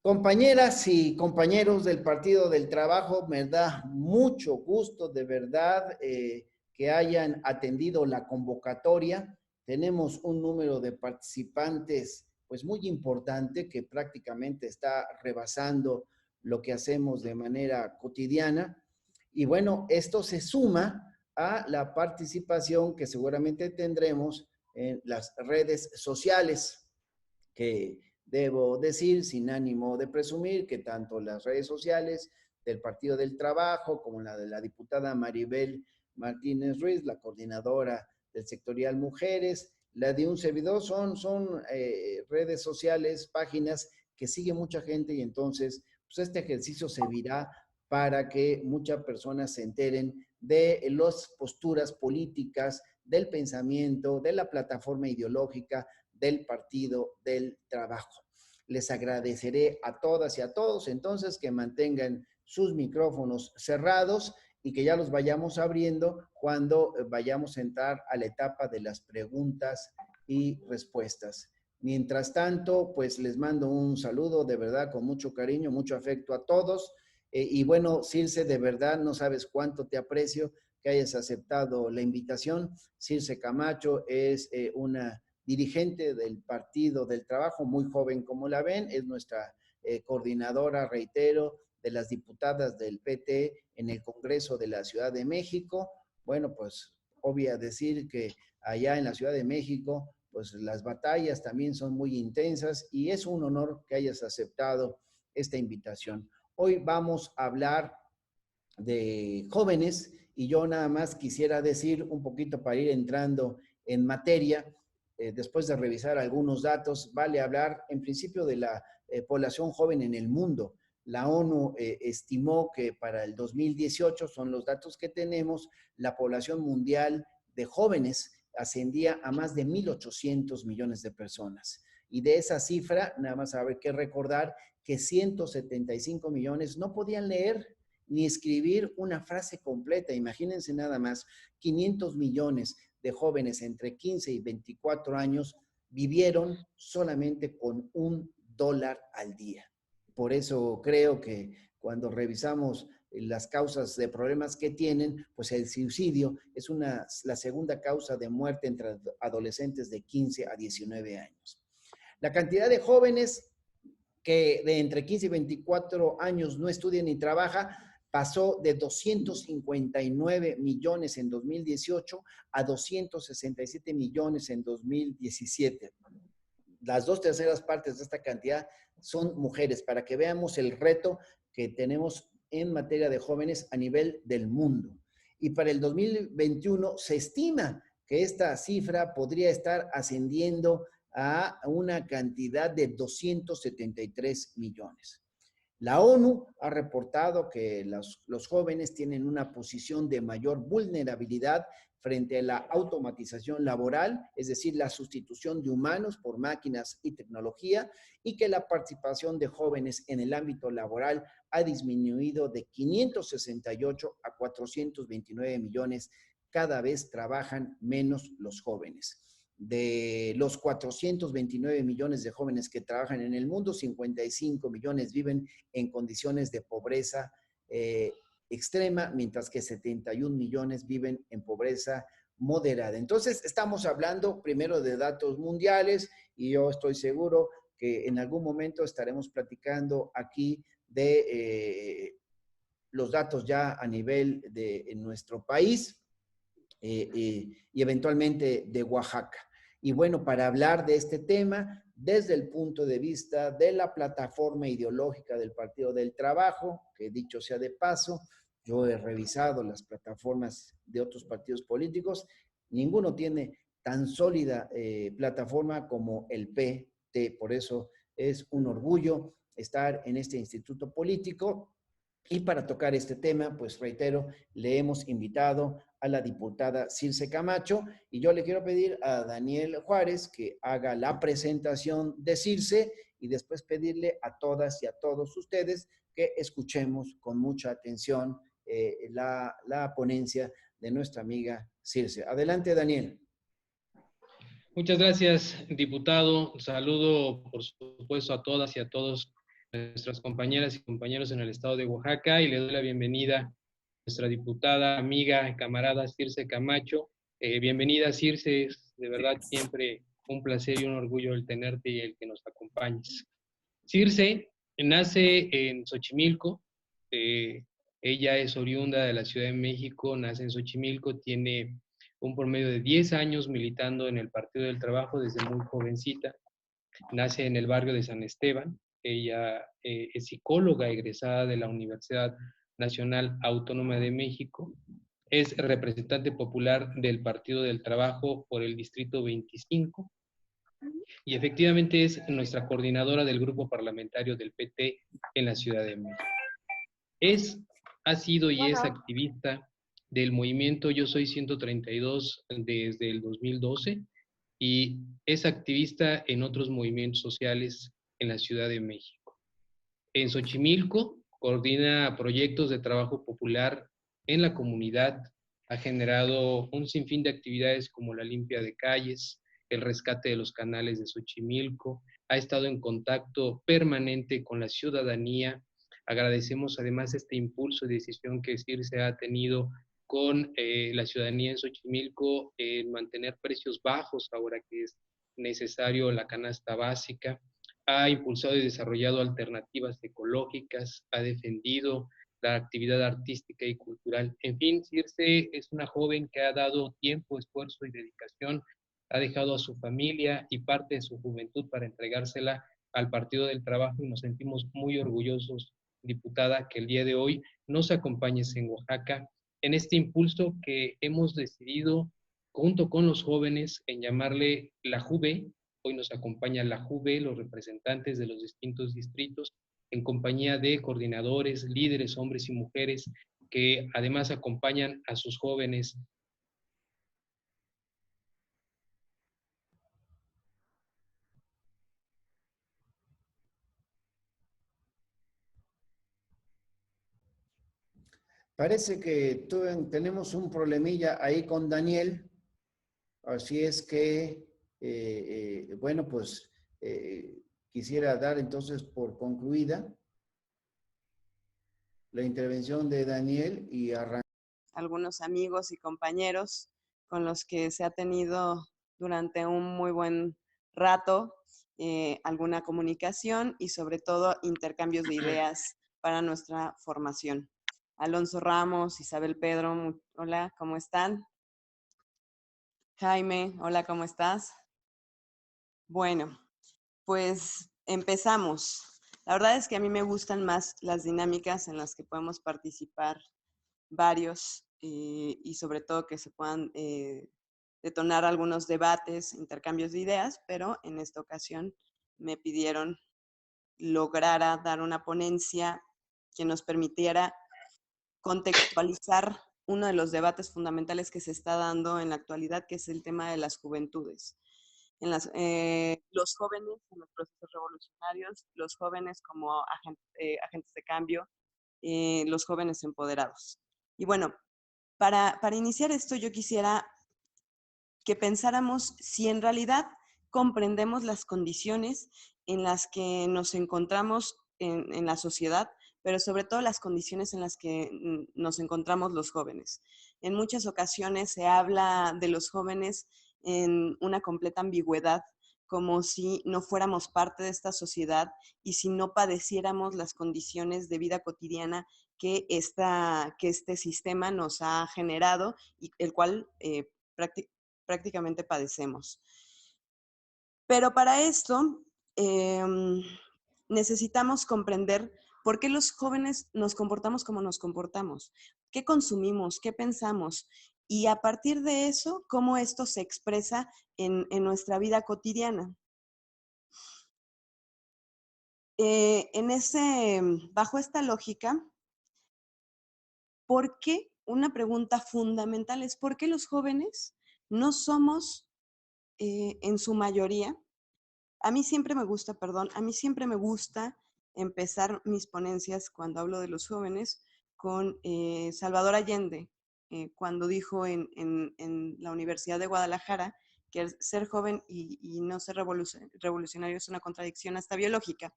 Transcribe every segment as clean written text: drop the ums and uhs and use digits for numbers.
Compañeras y compañeros del Partido del Trabajo, me da mucho gusto de verdad que hayan atendido la convocatoria. Tenemos un número de participantes pues muy importante que prácticamente está rebasando lo que hacemos de manera cotidiana. Y bueno, esto se suma a la participación que seguramente tendremos en las redes sociales que debo decir, sin ánimo de presumir, que tanto las redes sociales del Partido del Trabajo como la de la diputada Maribel Martínez Ruiz, la coordinadora del sectorial Mujeres, la de un servidor, son redes sociales, páginas que sigue mucha gente y entonces pues este ejercicio servirá para que muchas personas se enteren de las posturas políticas, del pensamiento, de la plataforma ideológica, del Partido del Trabajo. Les agradeceré a todas y a todos entonces que mantengan sus micrófonos cerrados y que ya los vayamos abriendo cuando vayamos a entrar a la etapa de las preguntas y respuestas. Mientras tanto, pues les mando un saludo de verdad con mucho cariño, mucho afecto a todos. Y bueno, Circe, de verdad no sabes cuánto te aprecio que hayas aceptado la invitación. Circe Camacho es una dirigente del Partido del Trabajo, muy joven como la ven, es nuestra coordinadora, reitero, de las diputadas del PT en el Congreso de la Ciudad de México. Bueno, pues obvia decir que allá en la Ciudad de México, pues las batallas también son muy intensas y es un honor que hayas aceptado esta invitación. Hoy vamos a hablar de jóvenes y yo nada más quisiera decir un poquito para ir entrando en materia, después de revisar algunos datos, vale hablar en principio de la población joven en el mundo. La ONU estimó que para el 2018, son los datos que tenemos, la población mundial de jóvenes ascendía a más de 1.800 millones de personas. Y de esa cifra, nada más hay que recordar que 175 millones no podían leer ni escribir una frase completa. Imagínense nada más, 500 millones de jóvenes entre 15 y 24 años vivieron solamente con $1 al día. Por eso creo que cuando revisamos las causas de problemas que tienen, pues el suicidio es la segunda causa de muerte entre adolescentes de 15 a 19 años. La cantidad de jóvenes que de entre 15 y 24 años no estudia ni trabaja pasó de 259 millones en 2018 a 267 millones en 2017. Las 2/3 de esta cantidad son mujeres, para que veamos el reto que tenemos en materia de jóvenes a nivel del mundo. Y para el 2021 se estima que esta cifra podría estar ascendiendo a una cantidad de 273 millones. La ONU ha reportado que los jóvenes tienen una posición de mayor vulnerabilidad frente a la automatización laboral, es decir, la sustitución de humanos por máquinas y tecnología, y que la participación de jóvenes en el ámbito laboral ha disminuido de 568 a 429 millones. Cada vez trabajan menos los jóvenes. De los 429 millones de jóvenes que trabajan en el mundo, 55 millones viven en condiciones de pobreza extrema, mientras que 71 millones viven en pobreza moderada. Entonces, estamos hablando primero de datos mundiales y yo estoy seguro que en algún momento estaremos platicando aquí de los datos ya a nivel de nuestro país y eventualmente de Oaxaca. Y bueno, para hablar de este tema, desde el punto de vista de la plataforma ideológica del Partido del Trabajo, que dicho sea de paso, yo he revisado las plataformas de otros partidos políticos, ninguno tiene tan sólida plataforma como el PT, por eso es un orgullo estar en este instituto político. Y para tocar este tema, pues reitero, le hemos invitado a la diputada Circe Camacho y yo le quiero pedir a Daniel Juárez que haga la presentación de Circe y después pedirle a todas y a todos ustedes que escuchemos con mucha atención la ponencia de nuestra amiga Circe. Adelante, Daniel. Muchas gracias, diputado. Saludo, por supuesto, a todas y a todos nuestras compañeras y compañeros en el estado de Oaxaca y le doy la bienvenida a nuestra diputada, amiga, camarada Circe Camacho. Bienvenida, Circe, es de verdad siempre un placer y un orgullo el tenerte y el que nos acompañes. Circe nace en Xochimilco, eh, ella es oriunda de la Ciudad de México, nace en Xochimilco, tiene un promedio de 10 años militando en el Partido del Trabajo desde muy jovencita, nace en el barrio de San Esteban, ella es psicóloga egresada de la Universidad Nacional Autónoma de México, es representante popular del Partido del Trabajo por el Distrito 25 y efectivamente es nuestra coordinadora del grupo parlamentario del PT en la Ciudad de México. Ha sido y es activista del movimiento Yo Soy 132 desde el 2012 y es activista en otros movimientos sociales en la Ciudad de México. En Xochimilco coordina proyectos de trabajo popular en la comunidad, ha generado un sinfín de actividades como la limpia de calles, el rescate de los canales de Xochimilco, ha estado en contacto permanente con la ciudadanía. Agradecemos además este impulso y decisión que CIRSE ha tenido con la ciudadanía en Xochimilco en mantener precios bajos ahora que es necesario la canasta básica. Ha impulsado y desarrollado alternativas ecológicas, ha defendido la actividad artística y cultural. En fin, Circe es una joven que ha dado tiempo, esfuerzo y dedicación, ha dejado a su familia y parte de su juventud para entregársela al Partido del Trabajo y nos sentimos muy orgullosos, diputada, que el día de hoy nos acompañes en Oaxaca en este impulso que hemos decidido junto con los jóvenes en llamarle la JUVE. Hoy nos acompaña la JUVE, los representantes de los distintos distritos, en compañía de coordinadores, líderes, hombres y mujeres, que además acompañan a sus jóvenes. Parece que tenemos un problemilla ahí con Daniel, así es que, bueno, pues quisiera dar entonces por concluida la intervención de Daniel y arrancar. Algunos amigos y compañeros con los que se ha tenido durante un muy buen rato alguna comunicación y sobre todo intercambios de ideas para nuestra formación. Alonso Ramos, Isabel Pedro, hola, ¿cómo están? Jaime, hola, ¿cómo estás? Bueno, pues empezamos. La verdad es que a mí me gustan más las dinámicas en las que podemos participar varios y sobre todo que se puedan detonar algunos debates, intercambios de ideas, pero en esta ocasión me pidieron lograra dar una ponencia que nos permitiera contextualizar uno de los debates fundamentales que se está dando en la actualidad, que es el tema de las juventudes. Los jóvenes en los procesos revolucionarios, los jóvenes como agentes de cambio, los jóvenes empoderados. Y bueno, para iniciar esto yo quisiera que pensáramos si en realidad comprendemos las condiciones en las que nos encontramos en la sociedad, pero sobre todo las condiciones en las que nos encontramos los jóvenes. En muchas ocasiones se habla de los jóvenes en una completa ambigüedad, como si no fuéramos parte de esta sociedad y si no padeciéramos las condiciones de vida cotidiana que este sistema nos ha generado y el cual prácticamente padecemos. Pero para esto necesitamos comprender por qué los jóvenes nos comportamos como nos comportamos, qué consumimos, qué pensamos y a partir de eso, cómo esto se expresa en nuestra vida cotidiana. Bajo esta lógica, ¿por qué? Una pregunta fundamental es ¿por qué los jóvenes no somos en su mayoría? A mí siempre me gusta empezar mis ponencias cuando hablo de los jóvenes con Salvador Allende, cuando dijo en la Universidad de Guadalajara que ser joven y no ser revolucionario es una contradicción hasta biológica.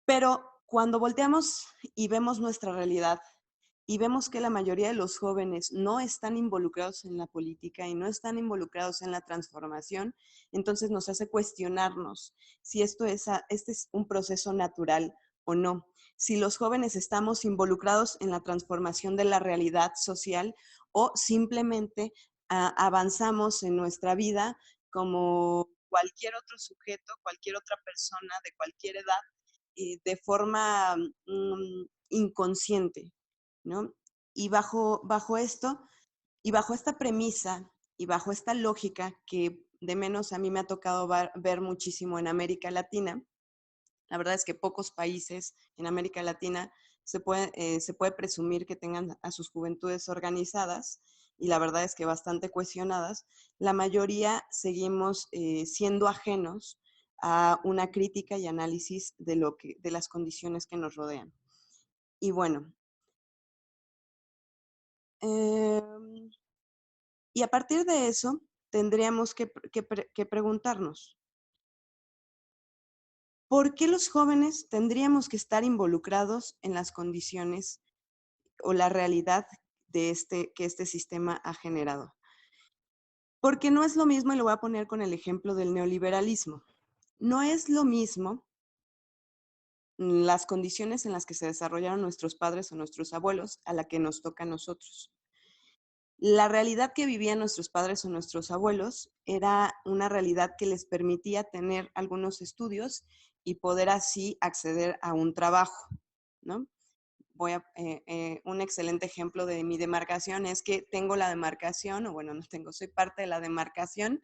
Pero cuando volteamos y vemos nuestra realidad y vemos que la mayoría de los jóvenes no están involucrados en la política y no están involucrados en la transformación, entonces nos hace cuestionarnos si este es un proceso natural o no. Si los jóvenes estamos involucrados en la transformación de la realidad social o simplemente avanzamos en nuestra vida como cualquier otro sujeto, cualquier otra persona de cualquier edad, de forma inconsciente, ¿no? Y bajo esto, y bajo esta premisa, y bajo esta lógica que de menos a mí me ha tocado ver muchísimo en América Latina, la verdad es que pocos países en América Latina se puede presumir que tengan a sus juventudes organizadas, y la verdad es que bastante cuestionadas. La mayoría seguimos siendo ajenos a una crítica y análisis de las condiciones que nos rodean. Y bueno, y a partir de eso tendríamos que preguntarnos, ¿por qué los jóvenes tendríamos que estar involucrados en las condiciones o la realidad que este sistema ha generado? Porque no es lo mismo, y lo voy a poner con el ejemplo del neoliberalismo, no es lo mismo las condiciones en las que se desarrollaron nuestros padres o nuestros abuelos a la que nos toca a nosotros. La realidad que vivían nuestros padres o nuestros abuelos era una realidad que les permitía tener algunos estudios y poder así acceder a un trabajo, ¿no? Un excelente ejemplo de mi demarcación es que tengo la demarcación, o bueno, no tengo, soy parte de la demarcación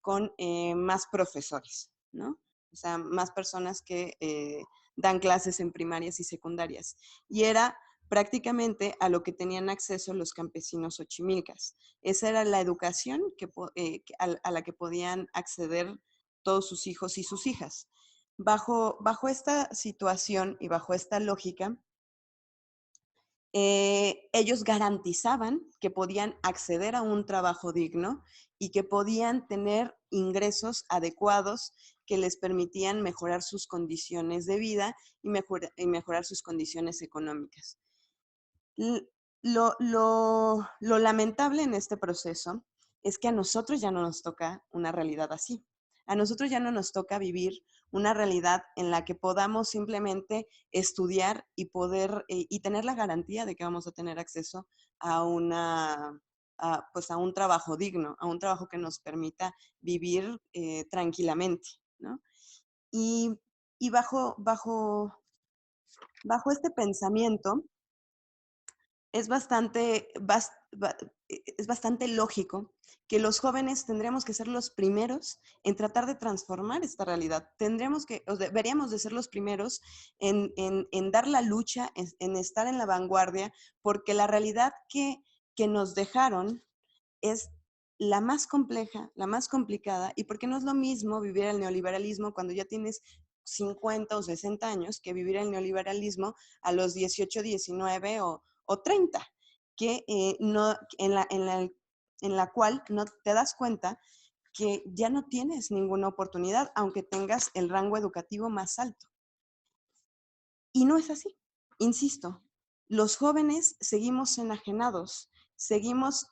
con más profesores, ¿no? O sea, más personas que dan clases en primarias y secundarias. Y era prácticamente a lo que tenían acceso los campesinos ochimilcas. Esa era la educación a la que podían acceder todos sus hijos y sus hijas. Bajo esta situación y bajo esta lógica, ellos garantizaban que podían acceder a un trabajo digno y que podían tener ingresos adecuados que les permitían mejorar sus condiciones de vida y mejorar sus condiciones económicas. Lo lamentable en este proceso es que a nosotros ya no nos toca una realidad así. A nosotros ya no nos toca vivir una realidad en la que podamos simplemente estudiar y poder y tener la garantía de que vamos a tener acceso a pues a un trabajo digno, a un trabajo que nos permita vivir tranquilamente, ¿no? Y, y bajo este pensamiento, es es bastante lógico que los jóvenes tendremos que ser los primeros en tratar de transformar esta realidad. Deberíamos de ser los primeros en dar la lucha, en estar en la vanguardia, porque la realidad que nos dejaron es la más compleja, la más complicada, y porque no es lo mismo vivir el neoliberalismo cuando ya tienes 50 o 60 años que vivir el neoliberalismo a los 18, 19 o 30, que no, en la cual no te das cuenta que ya no tienes ninguna oportunidad, aunque tengas el rango educativo más alto. Y no es así. Insisto, los jóvenes seguimos enajenados, seguimos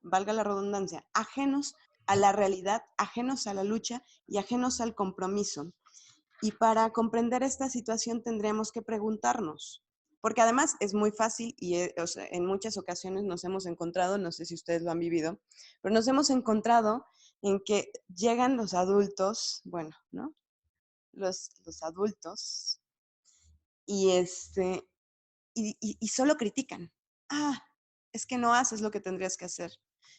valga la redundancia, ajenos a la realidad, ajenos a la lucha y ajenos al compromiso. Y para comprender esta situación tendríamos que preguntarnos, porque además es muy fácil y o sea, en muchas ocasiones nos hemos encontrado, no sé si ustedes lo han vivido, pero nos hemos encontrado en que llegan los adultos, bueno, ¿no? Los adultos y, y solo critican. Ah, es que no haces lo que tendrías que hacer.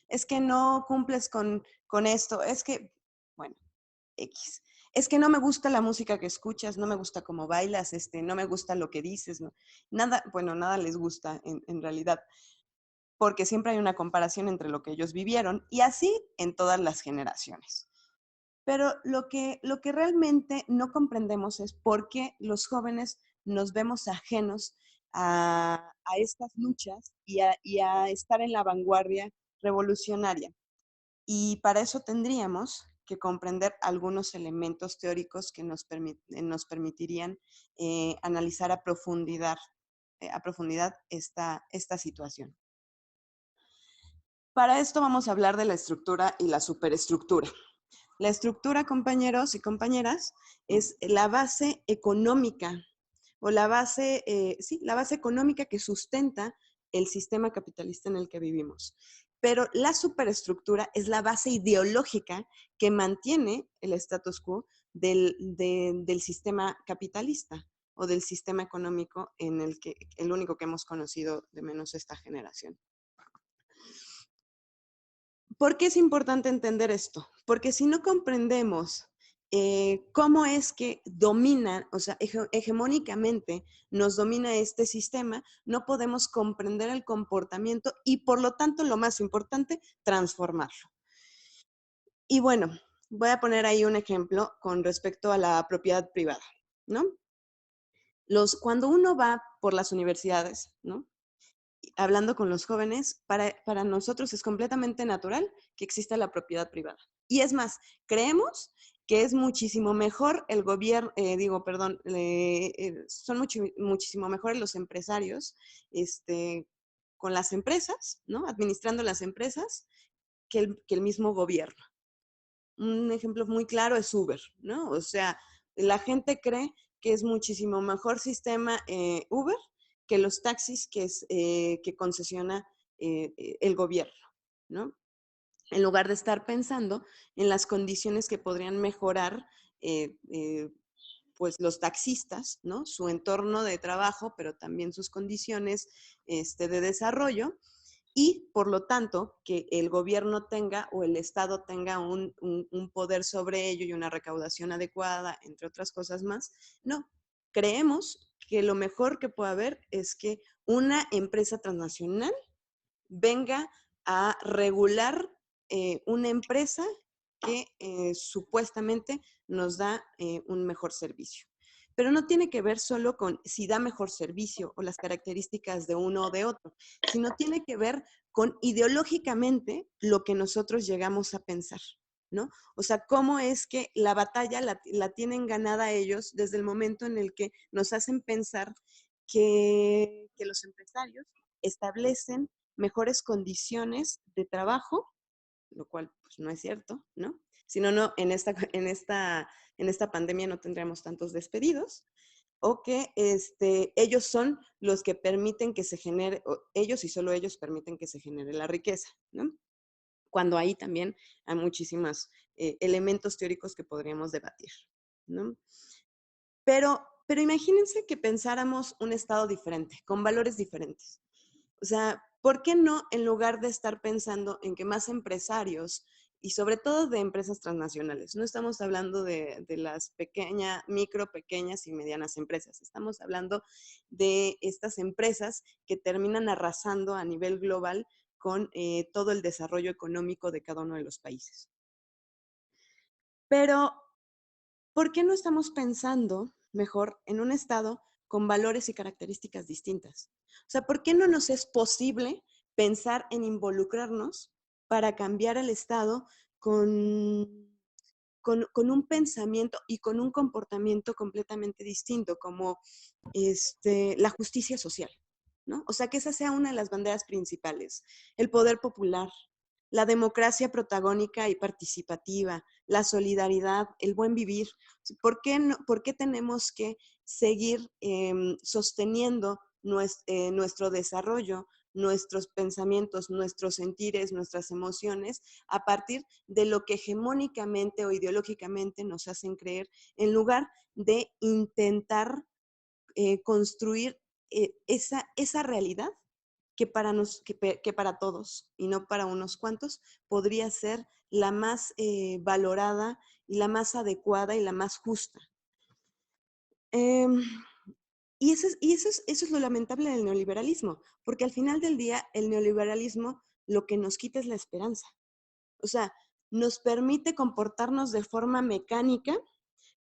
Es que no cumples con esto. Es que, bueno, X. Es que no me gusta la música que escuchas, no me gusta cómo bailas, no me gusta lo que dices. No. Nada, bueno, nada les gusta en realidad, porque siempre hay una comparación entre lo que ellos vivieron y así en todas las generaciones. Pero lo que realmente no comprendemos es por qué los jóvenes nos vemos ajenos a estas luchas y a estar en la vanguardia revolucionaria. Y para eso tendríamos que comprender algunos elementos teóricos que nos permitirían analizar a profundidad esta situación. Para esto vamos a hablar de la estructura y la superestructura. La estructura, compañeros y compañeras, es la base económica o la base económica que sustenta el sistema capitalista en el que vivimos. Pero la superestructura es la base ideológica que mantiene el status quo del sistema capitalista o del sistema económico el único que hemos conocido de menos esta generación. ¿Por qué es importante entender esto? Porque si no comprendemos cómo es que domina, o sea, hegemónicamente nos domina este sistema, no podemos comprender el comportamiento y, por lo tanto, lo más importante, transformarlo. Y bueno, voy a poner ahí un ejemplo con respecto a la propiedad privada, ¿no? Cuando uno va por las universidades, ¿no? Hablando con los jóvenes, para nosotros es completamente natural que exista la propiedad privada. Y es más, creemos que es muchísimo mejor el gobierno, son muchísimo mejores los empresarios con las empresas, ¿no? Administrando las empresas que el mismo gobierno. Un ejemplo muy claro es Uber, ¿no? O sea, la gente cree que es muchísimo mejor sistema Uber que los taxis que concesiona el gobierno, ¿no? En lugar de estar pensando en las condiciones que podrían mejorar pues los taxistas, ¿no? Su entorno de trabajo, pero también sus condiciones de desarrollo, y por lo tanto que el gobierno tenga o el Estado tenga un poder sobre ello y una recaudación adecuada, entre otras cosas más. No, creemos que lo mejor que puede haber es que una empresa transnacional venga a regular una empresa que supuestamente nos da un mejor servicio. Pero no tiene que ver solo con si da mejor servicio o las características de uno o de otro, sino tiene que ver con ideológicamente lo que nosotros llegamos a pensar, ¿no? O sea, cómo es que la batalla la tienen ganada ellos desde el momento en el que nos hacen pensar que los empresarios establecen mejores condiciones de trabajo, lo cual pues, no es cierto, ¿no? Si no, en esta pandemia no tendríamos tantos despedidos, o que ellos son los que permiten que se genere, ellos y solo ellos permiten que se genere la riqueza, ¿no? Cuando ahí también hay muchísimos elementos teóricos que podríamos debatir, ¿no? Pero imagínense que pensáramos un estado diferente, con valores diferentes. O sea, ¿por qué no, en lugar de estar pensando en que más empresarios, y sobre todo de empresas transnacionales, no estamos hablando de las pequeñas y medianas empresas, estamos hablando de estas empresas que terminan arrasando a nivel global con todo el desarrollo económico de cada uno de los países? Pero, ¿por qué no estamos pensando mejor en un estado con valores y características distintas? O sea, ¿por qué no nos es posible pensar en involucrarnos para cambiar el estado con un pensamiento y con un comportamiento completamente distinto, como la justicia social, ¿no? O sea, que esa sea una de las banderas principales, el poder popular, la democracia protagónica y participativa, la solidaridad, el buen vivir. ¿Por qué tenemos que seguir sosteniendo nuestro desarrollo, nuestros pensamientos, nuestros sentires, nuestras emociones, a partir de lo que hegemónicamente o ideológicamente nos hacen creer, en lugar de intentar construir esa realidad que para todos y no para unos cuantos podría ser la más valorada y la más adecuada y la más justa? Y eso es lo lamentable del neoliberalismo, porque al final del día el neoliberalismo lo que nos quita es la esperanza. O sea, nos permite comportarnos de forma mecánica,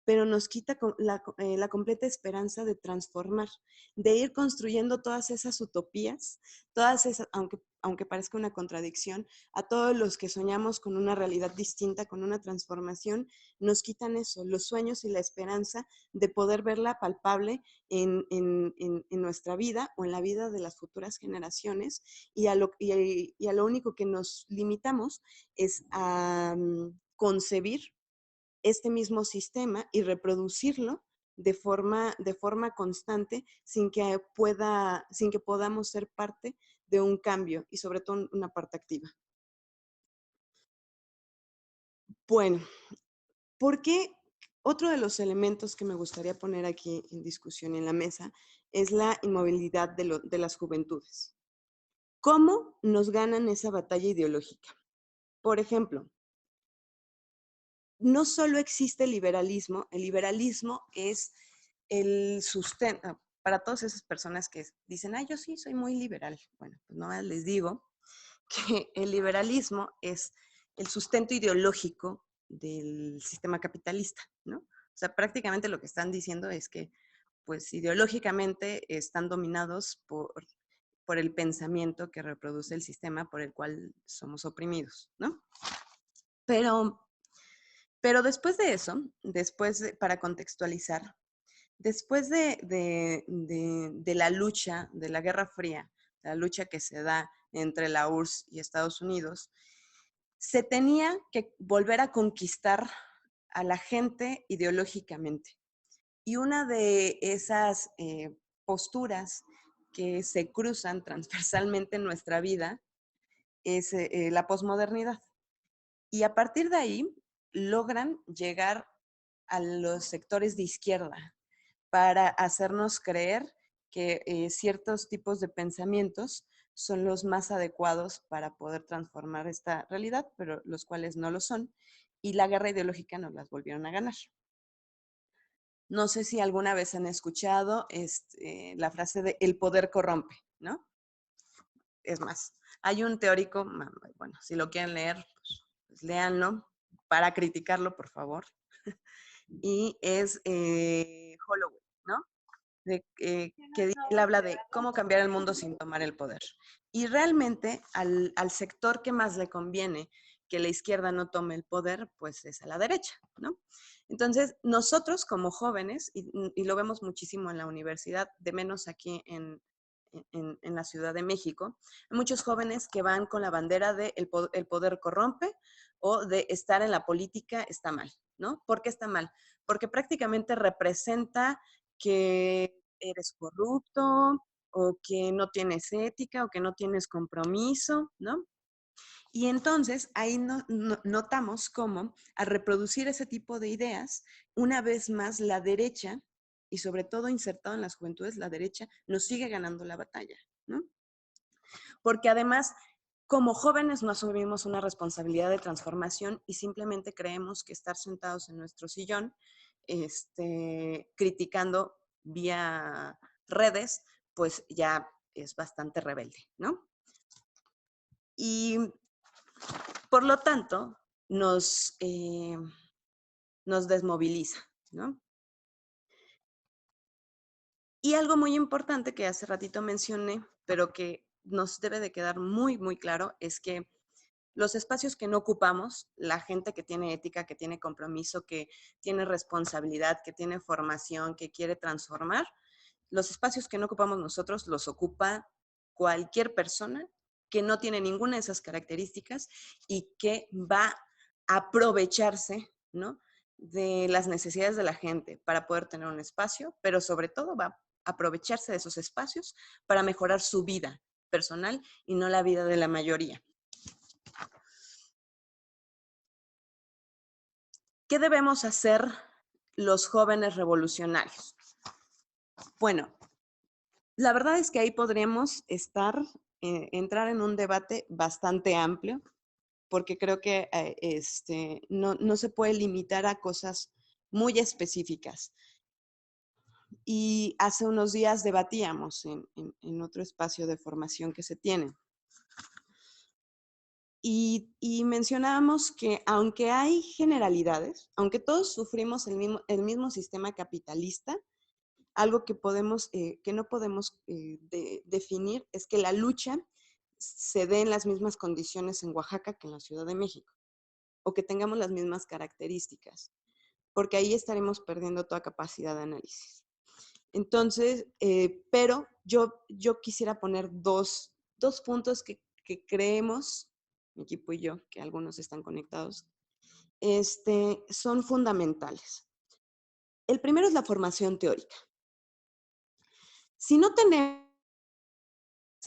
pero nos quita la completa esperanza de transformar, de ir construyendo todas esas utopías, aunque aunque parezca una contradicción, a todos los que soñamos con una realidad distinta, con una transformación, nos quitan eso, los sueños y la esperanza de poder verla palpable en nuestra vida o en la vida de las futuras generaciones, y a lo único que nos limitamos es a concebir este mismo sistema y reproducirlo de forma constante sin que podamos ser parte de un cambio y sobre todo una parte activa. Bueno, ¿por qué? Otro de los elementos que me gustaría poner aquí en discusión en la mesa es la inmovilidad de las juventudes. ¿Cómo nos ganan esa batalla ideológica? Por ejemplo, no solo existe el liberalismo es el sustento, para todas esas personas que dicen, yo sí soy muy liberal. Bueno, pues nomás les digo que el liberalismo es el sustento ideológico del sistema capitalista, ¿no? O sea, prácticamente lo que están diciendo es que, pues, ideológicamente están dominados por el pensamiento que reproduce el sistema por el cual somos oprimidos, ¿no? Pero después de eso, para contextualizar, después de la lucha, de la Guerra Fría, la lucha que se da entre la URSS y Estados Unidos, se tenía que volver a conquistar a la gente ideológicamente. Y una de esas posturas que se cruzan transversalmente en nuestra vida es la posmodernidad. Y a partir de ahí logran llegar a los sectores de izquierda para hacernos creer que ciertos tipos de pensamientos son los más adecuados para poder transformar esta realidad, pero los cuales no lo son. Y la guerra ideológica nos las volvieron a ganar. No sé si alguna vez han escuchado la frase de el poder corrompe, ¿no? Es más, hay un teórico, bueno, si lo quieren leer, pues léanlo, para criticarlo, por favor. Y es Holloway, ¿no? Que él habla de cómo cambiar el mundo sin tomar el poder. Y realmente al sector que más le conviene que la izquierda no tome el poder, pues es a la derecha, ¿no? Entonces, nosotros como jóvenes, y lo vemos muchísimo en la universidad, de menos aquí en la Ciudad de México, hay muchos jóvenes que van con la bandera de el poder corrompe o de estar en la política está mal, ¿no? ¿Por qué está mal? Porque prácticamente representa que eres corrupto o que no tienes ética o que no tienes compromiso, ¿no? Y entonces ahí notamos cómo al reproducir ese tipo de ideas, una vez más la derecha, y sobre todo insertado en las juventudes, la derecha nos sigue ganando la batalla, ¿no? Porque además, como jóvenes no asumimos una responsabilidad de transformación y simplemente creemos que estar sentados en nuestro sillón, criticando vía redes, pues ya es bastante rebelde, ¿no? Y por lo tanto, nos desmoviliza, ¿no? Y algo muy importante que hace ratito mencioné, pero que nos debe de quedar muy, muy claro, es que los espacios que no ocupamos, la gente que tiene ética, que tiene compromiso, que tiene responsabilidad, que tiene formación, que quiere transformar, los espacios que no ocupamos nosotros los ocupa cualquier persona que no tiene ninguna de esas características y que va a aprovecharse, ¿no?, de las necesidades de la gente para poder tener un espacio, pero sobre todo va a aprovecharse de esos espacios para mejorar su vida personal y no la vida de la mayoría. ¿Qué debemos hacer los jóvenes revolucionarios? Bueno, la verdad es que ahí podríamos entrar en un debate bastante amplio, porque creo que no se puede limitar a cosas muy específicas. Y hace unos días debatíamos en otro espacio de formación que se tiene. Y mencionábamos que aunque hay generalidades, aunque todos sufrimos el mismo sistema capitalista, algo que no podemos definir es que la lucha se den las mismas condiciones en Oaxaca que en la Ciudad de México, o que tengamos las mismas características, porque ahí estaremos perdiendo toda capacidad de análisis. Entonces, pero yo quisiera poner dos puntos que creemos, mi equipo y yo, que algunos están conectados, son fundamentales. El primero es la formación teórica. Si no tenemos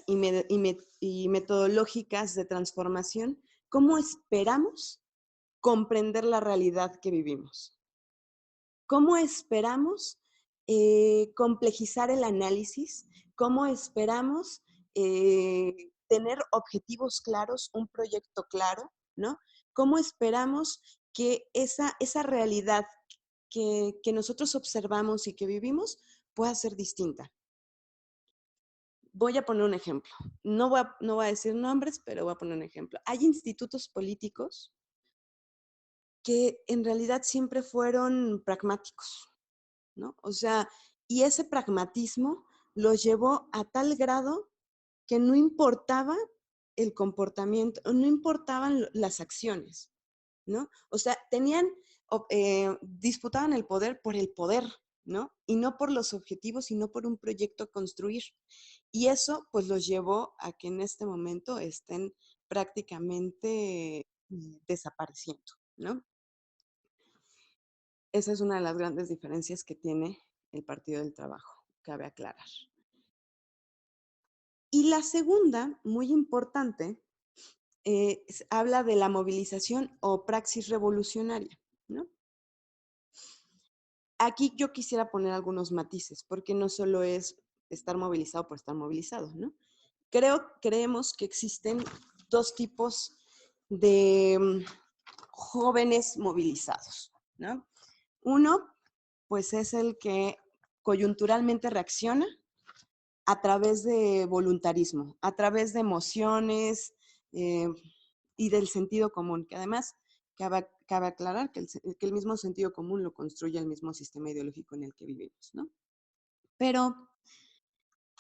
y metodológicas de transformación, ¿cómo esperamos comprender la realidad que vivimos? ¿Cómo esperamos complejizar el análisis? ¿Cómo esperamos tener objetivos claros, un proyecto claro, ¿no? ¿Cómo esperamos que esa realidad que nosotros observamos y que vivimos pueda ser distinta? Voy a poner un ejemplo. No voy a decir nombres, pero voy a poner un ejemplo. Hay institutos políticos que en realidad siempre fueron pragmáticos, ¿no? O sea, y ese pragmatismo los llevó a tal grado que no importaba el comportamiento, no importaban las acciones, ¿no? O sea, disputaban el poder por el poder, ¿no? Y no por los objetivos, sino por un proyecto a construir. Y eso, pues, los llevó a que en este momento estén prácticamente desapareciendo, ¿no? Esa es una de las grandes diferencias que tiene el Partido del Trabajo, cabe aclarar. Y la segunda, muy importante, habla de la movilización o praxis revolucionaria, ¿no? Aquí yo quisiera poner algunos matices, porque no solo es estar movilizado por estar movilizado, ¿no? Creemos que existen dos tipos de jóvenes movilizados, ¿no? Uno, pues es el que coyunturalmente reacciona a través de voluntarismo, a través de emociones y del sentido común, que además cabe aclarar que el mismo sentido común lo construye el mismo sistema ideológico en el que vivimos, ¿no? Pero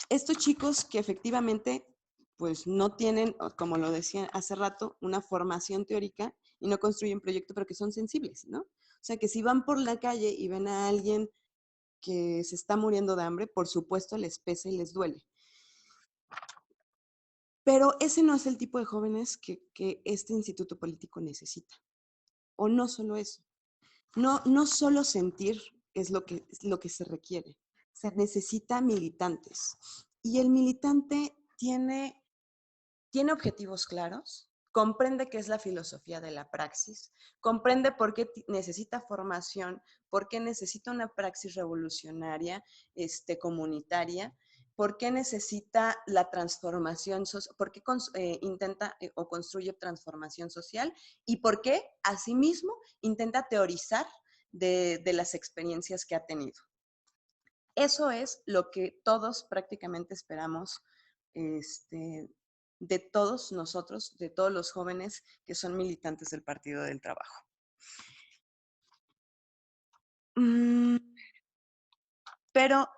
estos chicos que efectivamente pues no tienen, como lo decía hace rato, una formación teórica y no construyen proyecto, pero que son sensibles, ¿no? O sea, que si van por la calle y ven a alguien que se está muriendo de hambre, por supuesto les pesa y les duele. Pero ese no es el tipo de jóvenes que este instituto político necesita. O no solo eso. No solo sentir es lo que se requiere. Se necesita militantes. Y el militante tiene objetivos claros, comprende qué es la filosofía de la praxis, comprende por qué necesita formación, por qué necesita una praxis revolucionaria, comunitaria, por qué necesita la transformación, por qué intenta o construye transformación social y por qué, asimismo, intenta teorizar de las experiencias que ha tenido. Eso es lo que todos prácticamente esperamos de todos nosotros, de todos los jóvenes que son militantes del Partido del Trabajo. Pero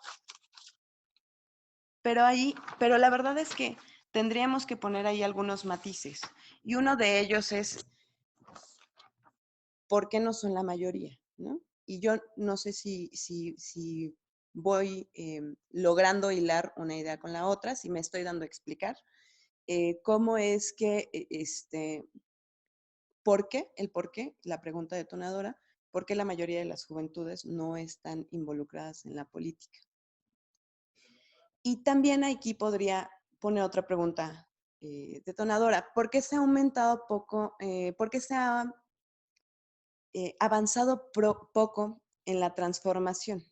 la verdad es que tendríamos que poner ahí algunos matices. Y uno de ellos es, ¿por qué no son la mayoría? ¿No? Y yo no sé si voy logrando hilar una idea con la otra, si me estoy dando a explicar cómo es que, ¿por qué? El por qué, la pregunta detonadora, ¿por qué la mayoría de las juventudes no están involucradas en la política? Y también aquí podría poner otra pregunta detonadora. ¿Por qué se ha aumentado poco, por qué se ha avanzado poco en la transformación?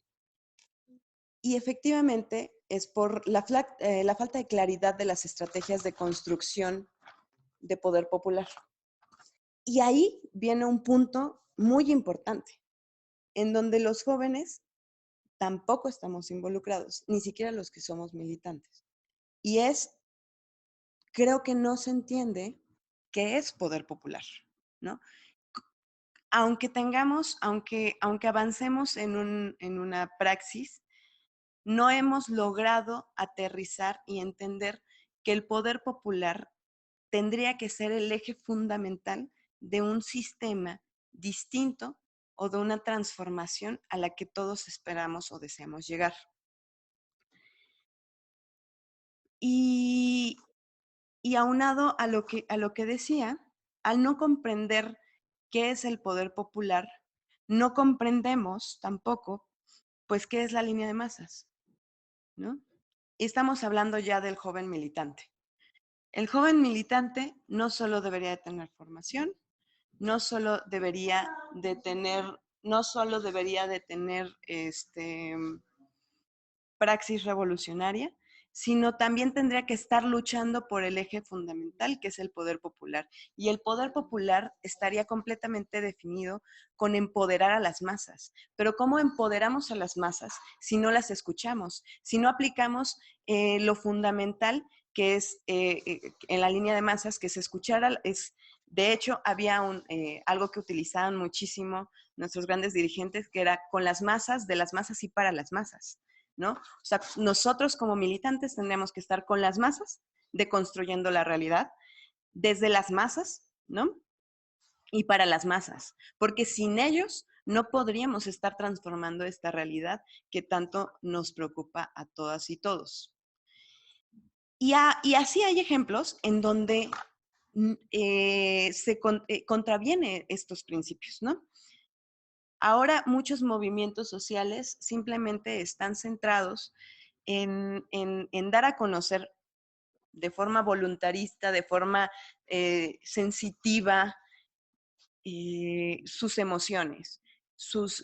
Y efectivamente es por la falta de claridad de las estrategias de construcción de poder popular. Y ahí viene un punto muy importante, en donde los jóvenes tampoco estamos involucrados, ni siquiera los que somos militantes. Y creo que no se entiende qué es poder popular, ¿no? Aunque avancemos en una praxis, no hemos logrado aterrizar y entender que el poder popular tendría que ser el eje fundamental de un sistema distinto o de una transformación a la que todos esperamos o deseamos llegar. Y aunado a lo que decía, al no comprender qué es el poder popular, no comprendemos tampoco, pues, qué es la línea de masas, ¿no? Y estamos hablando ya del joven militante. El joven militante no solo debería de tener formación, no solo debería de tener praxis revolucionaria, sino también tendría que estar luchando por el eje fundamental, que es el poder popular. Y el poder popular estaría completamente definido con empoderar a las masas. Pero ¿cómo empoderamos a las masas si no las escuchamos? Si no aplicamos lo fundamental que es en la línea de masas, que es escuchar, de hecho, había algo que utilizaban muchísimo nuestros grandes dirigentes, que era con las masas, de las masas y para las masas, ¿no? O sea, nosotros como militantes tendríamos que estar con las masas, deconstruyendo la realidad, desde las masas, ¿no? Y para las masas, porque sin ellos no podríamos estar transformando esta realidad que tanto nos preocupa a todas y todos. Y así hay ejemplos en donde contraviene estos principios, ¿no? Ahora muchos movimientos sociales simplemente están centrados en dar a conocer de forma voluntarista, de forma sensitiva, sus emociones, sus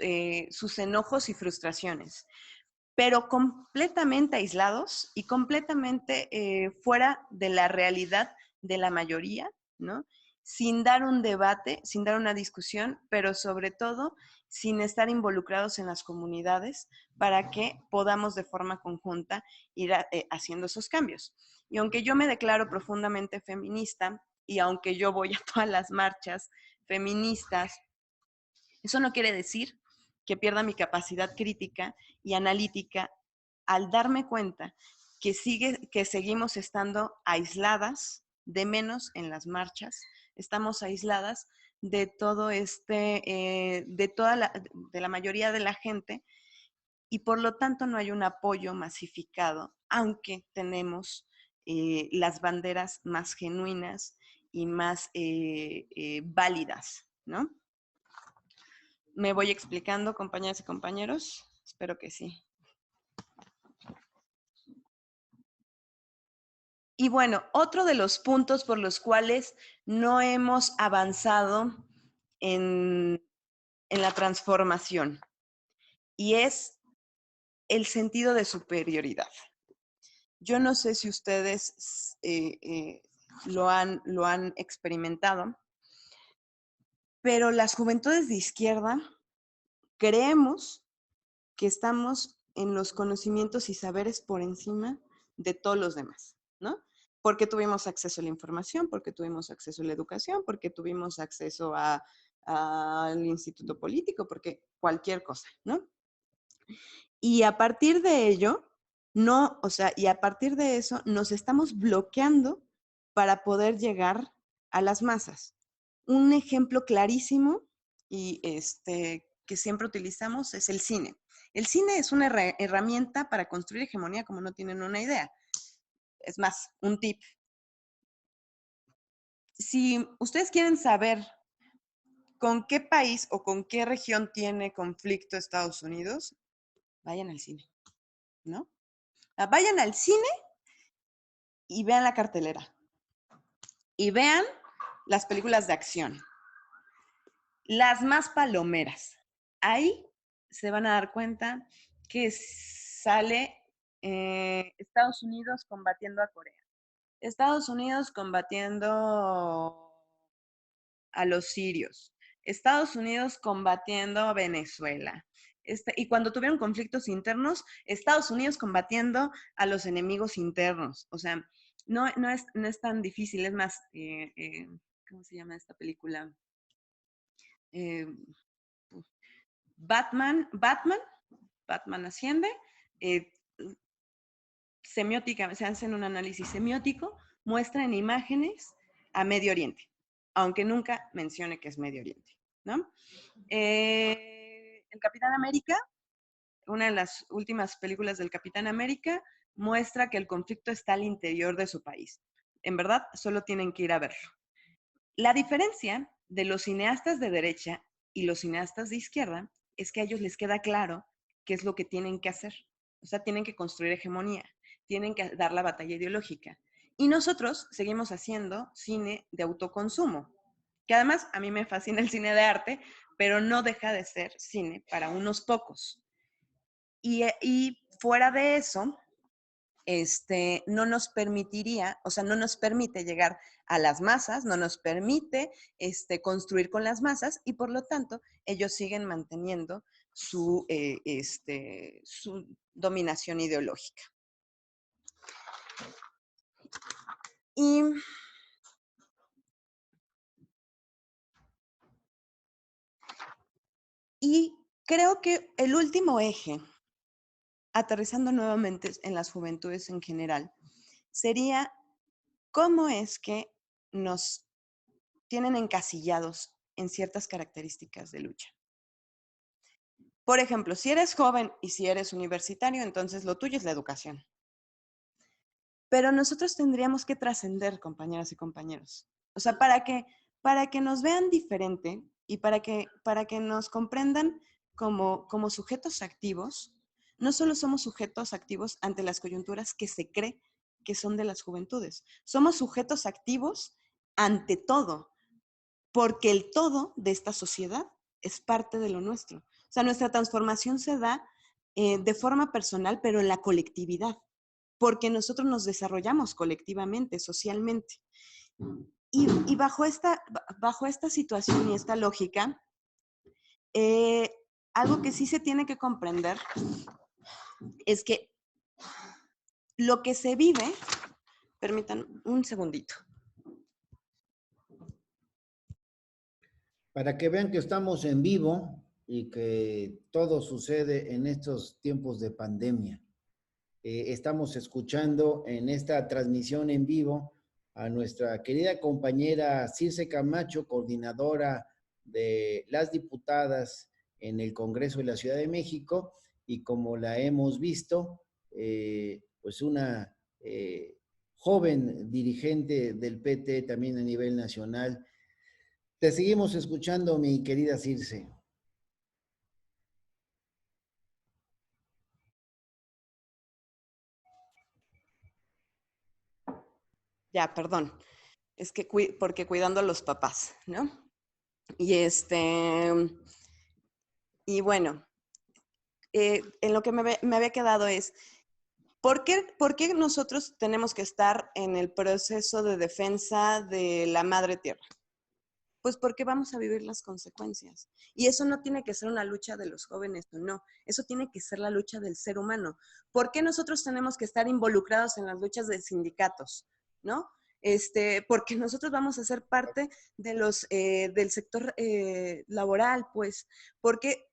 enojos y frustraciones, pero completamente aislados y completamente fuera de la realidad de la mayoría, ¿no? Sin dar un debate, sin dar una discusión, pero sobre todo sin estar involucrados en las comunidades para que podamos de forma conjunta ir haciendo esos cambios. Y aunque yo me declaro profundamente feminista y aunque yo voy a todas las marchas feministas, eso no quiere decir que pierda mi capacidad crítica y analítica al darme cuenta que seguimos estando aisladas, de menos en las marchas, estamos aisladas de todo de la mayoría de la gente, y por lo tanto no hay un apoyo masificado, aunque tenemos las banderas más genuinas y más válidas, ¿no? ¿Me voy explicando, compañeras y compañeros? Espero que sí. Y bueno, otro de los puntos por los cuales no hemos avanzado en la transformación, y es el sentido de superioridad. Yo no sé si ustedes lo han experimentado, pero las juventudes de izquierda creemos que estamos en los conocimientos y saberes por encima de todos los demás, ¿no? Porque tuvimos acceso a la información, porque tuvimos acceso a la educación, porque tuvimos acceso al instituto político, porque cualquier cosa, ¿no? Y a partir de ello, y a partir de eso nos estamos bloqueando para poder llegar a las masas. Un ejemplo clarísimo y que siempre utilizamos es el cine. El cine es una herramienta para construir hegemonía como no tienen una idea. Es más, un tip. Si ustedes quieren saber con qué país o con qué región tiene conflicto Estados Unidos, vayan al cine, ¿no? Vayan al cine y vean la cartelera. Y vean las películas de acción. Las más palomeras. Ahí se van a dar cuenta que sale Estados Unidos combatiendo a Corea. Estados Unidos combatiendo a los sirios. Estados Unidos combatiendo a Venezuela. Y cuando tuvieron conflictos internos, Estados Unidos combatiendo a los enemigos internos. O sea, no es tan difícil. Es más, ¿cómo se llama esta película? Batman Asciende. semiótica, se hacen un análisis semiótico, muestran imágenes a Medio Oriente, aunque nunca mencione que es Medio Oriente, ¿no? El Capitán América, una de las últimas películas del Capitán América, muestra que el conflicto está al interior de su país. En verdad, solo tienen que ir a verlo. La diferencia de los cineastas de derecha y los cineastas de izquierda es que a ellos les queda claro qué es lo que tienen que hacer. O sea, tienen que construir hegemonía, tienen que dar la batalla ideológica. Y nosotros seguimos haciendo cine de autoconsumo, que además a mí me fascina el cine de arte, pero no deja de ser cine para unos pocos. Y fuera de eso, no nos permitiría, o sea, no nos permite llegar a las masas, no nos permite construir con las masas y por lo tanto ellos siguen manteniendo su dominación ideológica. Y creo que el último eje, aterrizando nuevamente en las juventudes en general, sería cómo es que nos tienen encasillados en ciertas características de lucha. Por ejemplo, si eres joven y si eres universitario, entonces lo tuyo es la educación. Pero nosotros tendríamos que trascender, compañeras y compañeros. O sea, para que nos vean diferente y para que nos comprendan como sujetos activos, no solo somos sujetos activos ante las coyunturas que se cree que son de las juventudes, somos sujetos activos ante todo, porque el todo de esta sociedad es parte de lo nuestro. O sea, nuestra transformación se da de forma personal, pero en la colectividad, porque nosotros nos desarrollamos colectivamente, socialmente. Y bajo esta situación y esta lógica, algo que sí se tiene que comprender es que lo que se vive, permítanme un segundito. Para que vean que estamos en vivo y que todo sucede en estos tiempos de pandemia. Estamos escuchando en esta transmisión en vivo a nuestra querida compañera Circe Camacho, coordinadora de las diputadas en el Congreso de la Ciudad de México, y como la hemos visto, pues una joven dirigente del PT también a nivel nacional. Te seguimos escuchando, mi querida Circe. Ya, perdón. Es que porque cuidando a los papás, ¿no? Y bueno, en lo que me había quedado es, ¿por qué nosotros tenemos que estar en el proceso de defensa de la madre tierra? Pues porque vamos a vivir las consecuencias. Y eso no tiene que ser una lucha de los jóvenes o no, eso tiene que ser la lucha del ser humano. ¿Por qué nosotros tenemos que estar involucrados en las luchas de sindicatos? ¿No? Porque nosotros vamos a ser parte de del sector laboral, pues, porque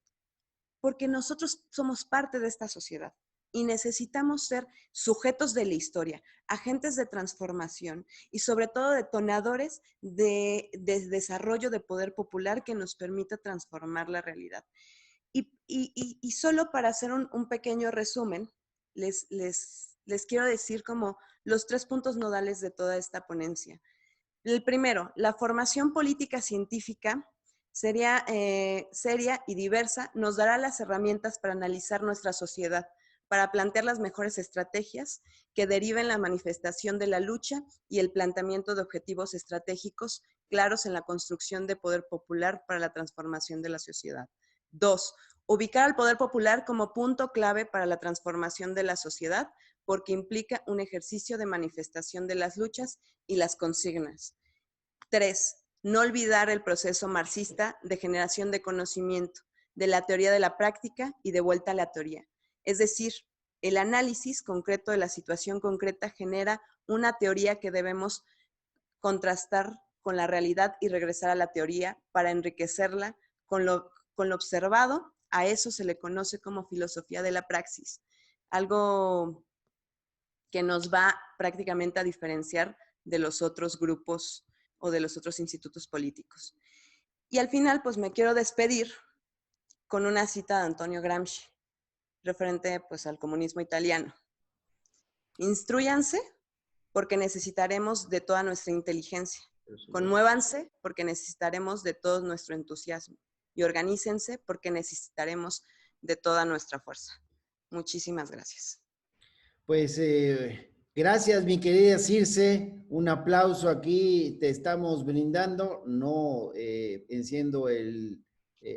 nosotros somos parte de esta sociedad y necesitamos ser sujetos de la historia, agentes de transformación y sobre todo detonadores de desarrollo de poder popular que nos permita transformar la realidad. Y solo para hacer un pequeño resumen, les quiero decir como los 3 puntos nodales de toda esta ponencia. El primero, la formación política científica seria y diversa, nos dará las herramientas para analizar nuestra sociedad, para plantear las mejores estrategias que deriven la manifestación de la lucha y el planteamiento de objetivos estratégicos claros en la construcción de poder popular para la transformación de la sociedad. 2. Ubicar al poder popular como punto clave para la transformación de la sociedad, porque implica un ejercicio de manifestación de las luchas y las consignas. 3. No olvidar el proceso marxista de generación de conocimiento, de la teoría de la práctica y de vuelta a la teoría. Es decir, el análisis concreto de la situación concreta genera una teoría que debemos contrastar con la realidad y regresar a la teoría para enriquecerla con lo observado. A eso se le conoce como filosofía de la praxis. Algo que nos va prácticamente a diferenciar de los otros grupos o de los otros institutos políticos. Y al final, pues me quiero despedir con una cita de Antonio Gramsci, referente pues al comunismo italiano. Instrúyanse porque necesitaremos de toda nuestra inteligencia. Conmuévanse porque necesitaremos de todo nuestro entusiasmo. Y organícense porque necesitaremos de toda nuestra fuerza. Muchísimas gracias. Pues gracias, mi querida Circe. Un aplauso aquí, te estamos brindando. No enciendo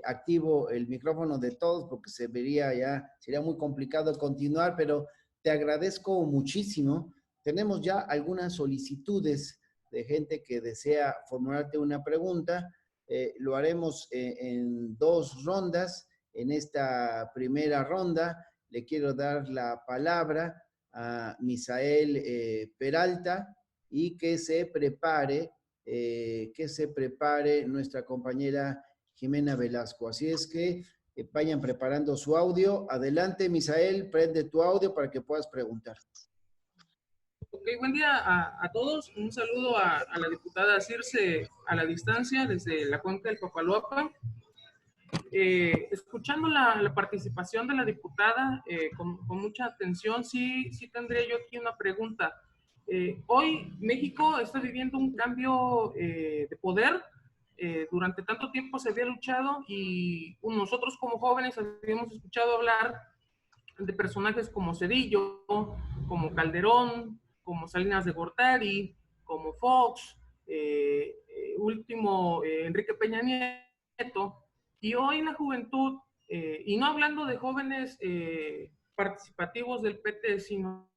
activo el micrófono de todos porque sería muy complicado continuar, pero te agradezco muchísimo. Tenemos ya algunas solicitudes de gente que desea formularte una pregunta. Lo haremos en 2 rondas. En esta primera ronda le quiero dar la palabra a Misael Peralta y que se prepare nuestra compañera Jimena Velasco. Así es que vayan preparando su audio. Adelante, Misael, prende tu audio para que puedas preguntar. Ok, buen día a todos. Un saludo a la diputada Circe a la distancia desde la cuenca del Papaloapa. Escuchando la participación de la diputada con mucha atención, sí tendría yo aquí una pregunta. Hoy México está viviendo un cambio de poder. Durante tanto tiempo se había luchado y nosotros como jóvenes habíamos escuchado hablar de personajes como Zedillo, como Calderón, como Salinas de Gortari, como Fox, Enrique Peña Nieto. Y hoy la juventud, y no hablando de jóvenes participativos del PT, sino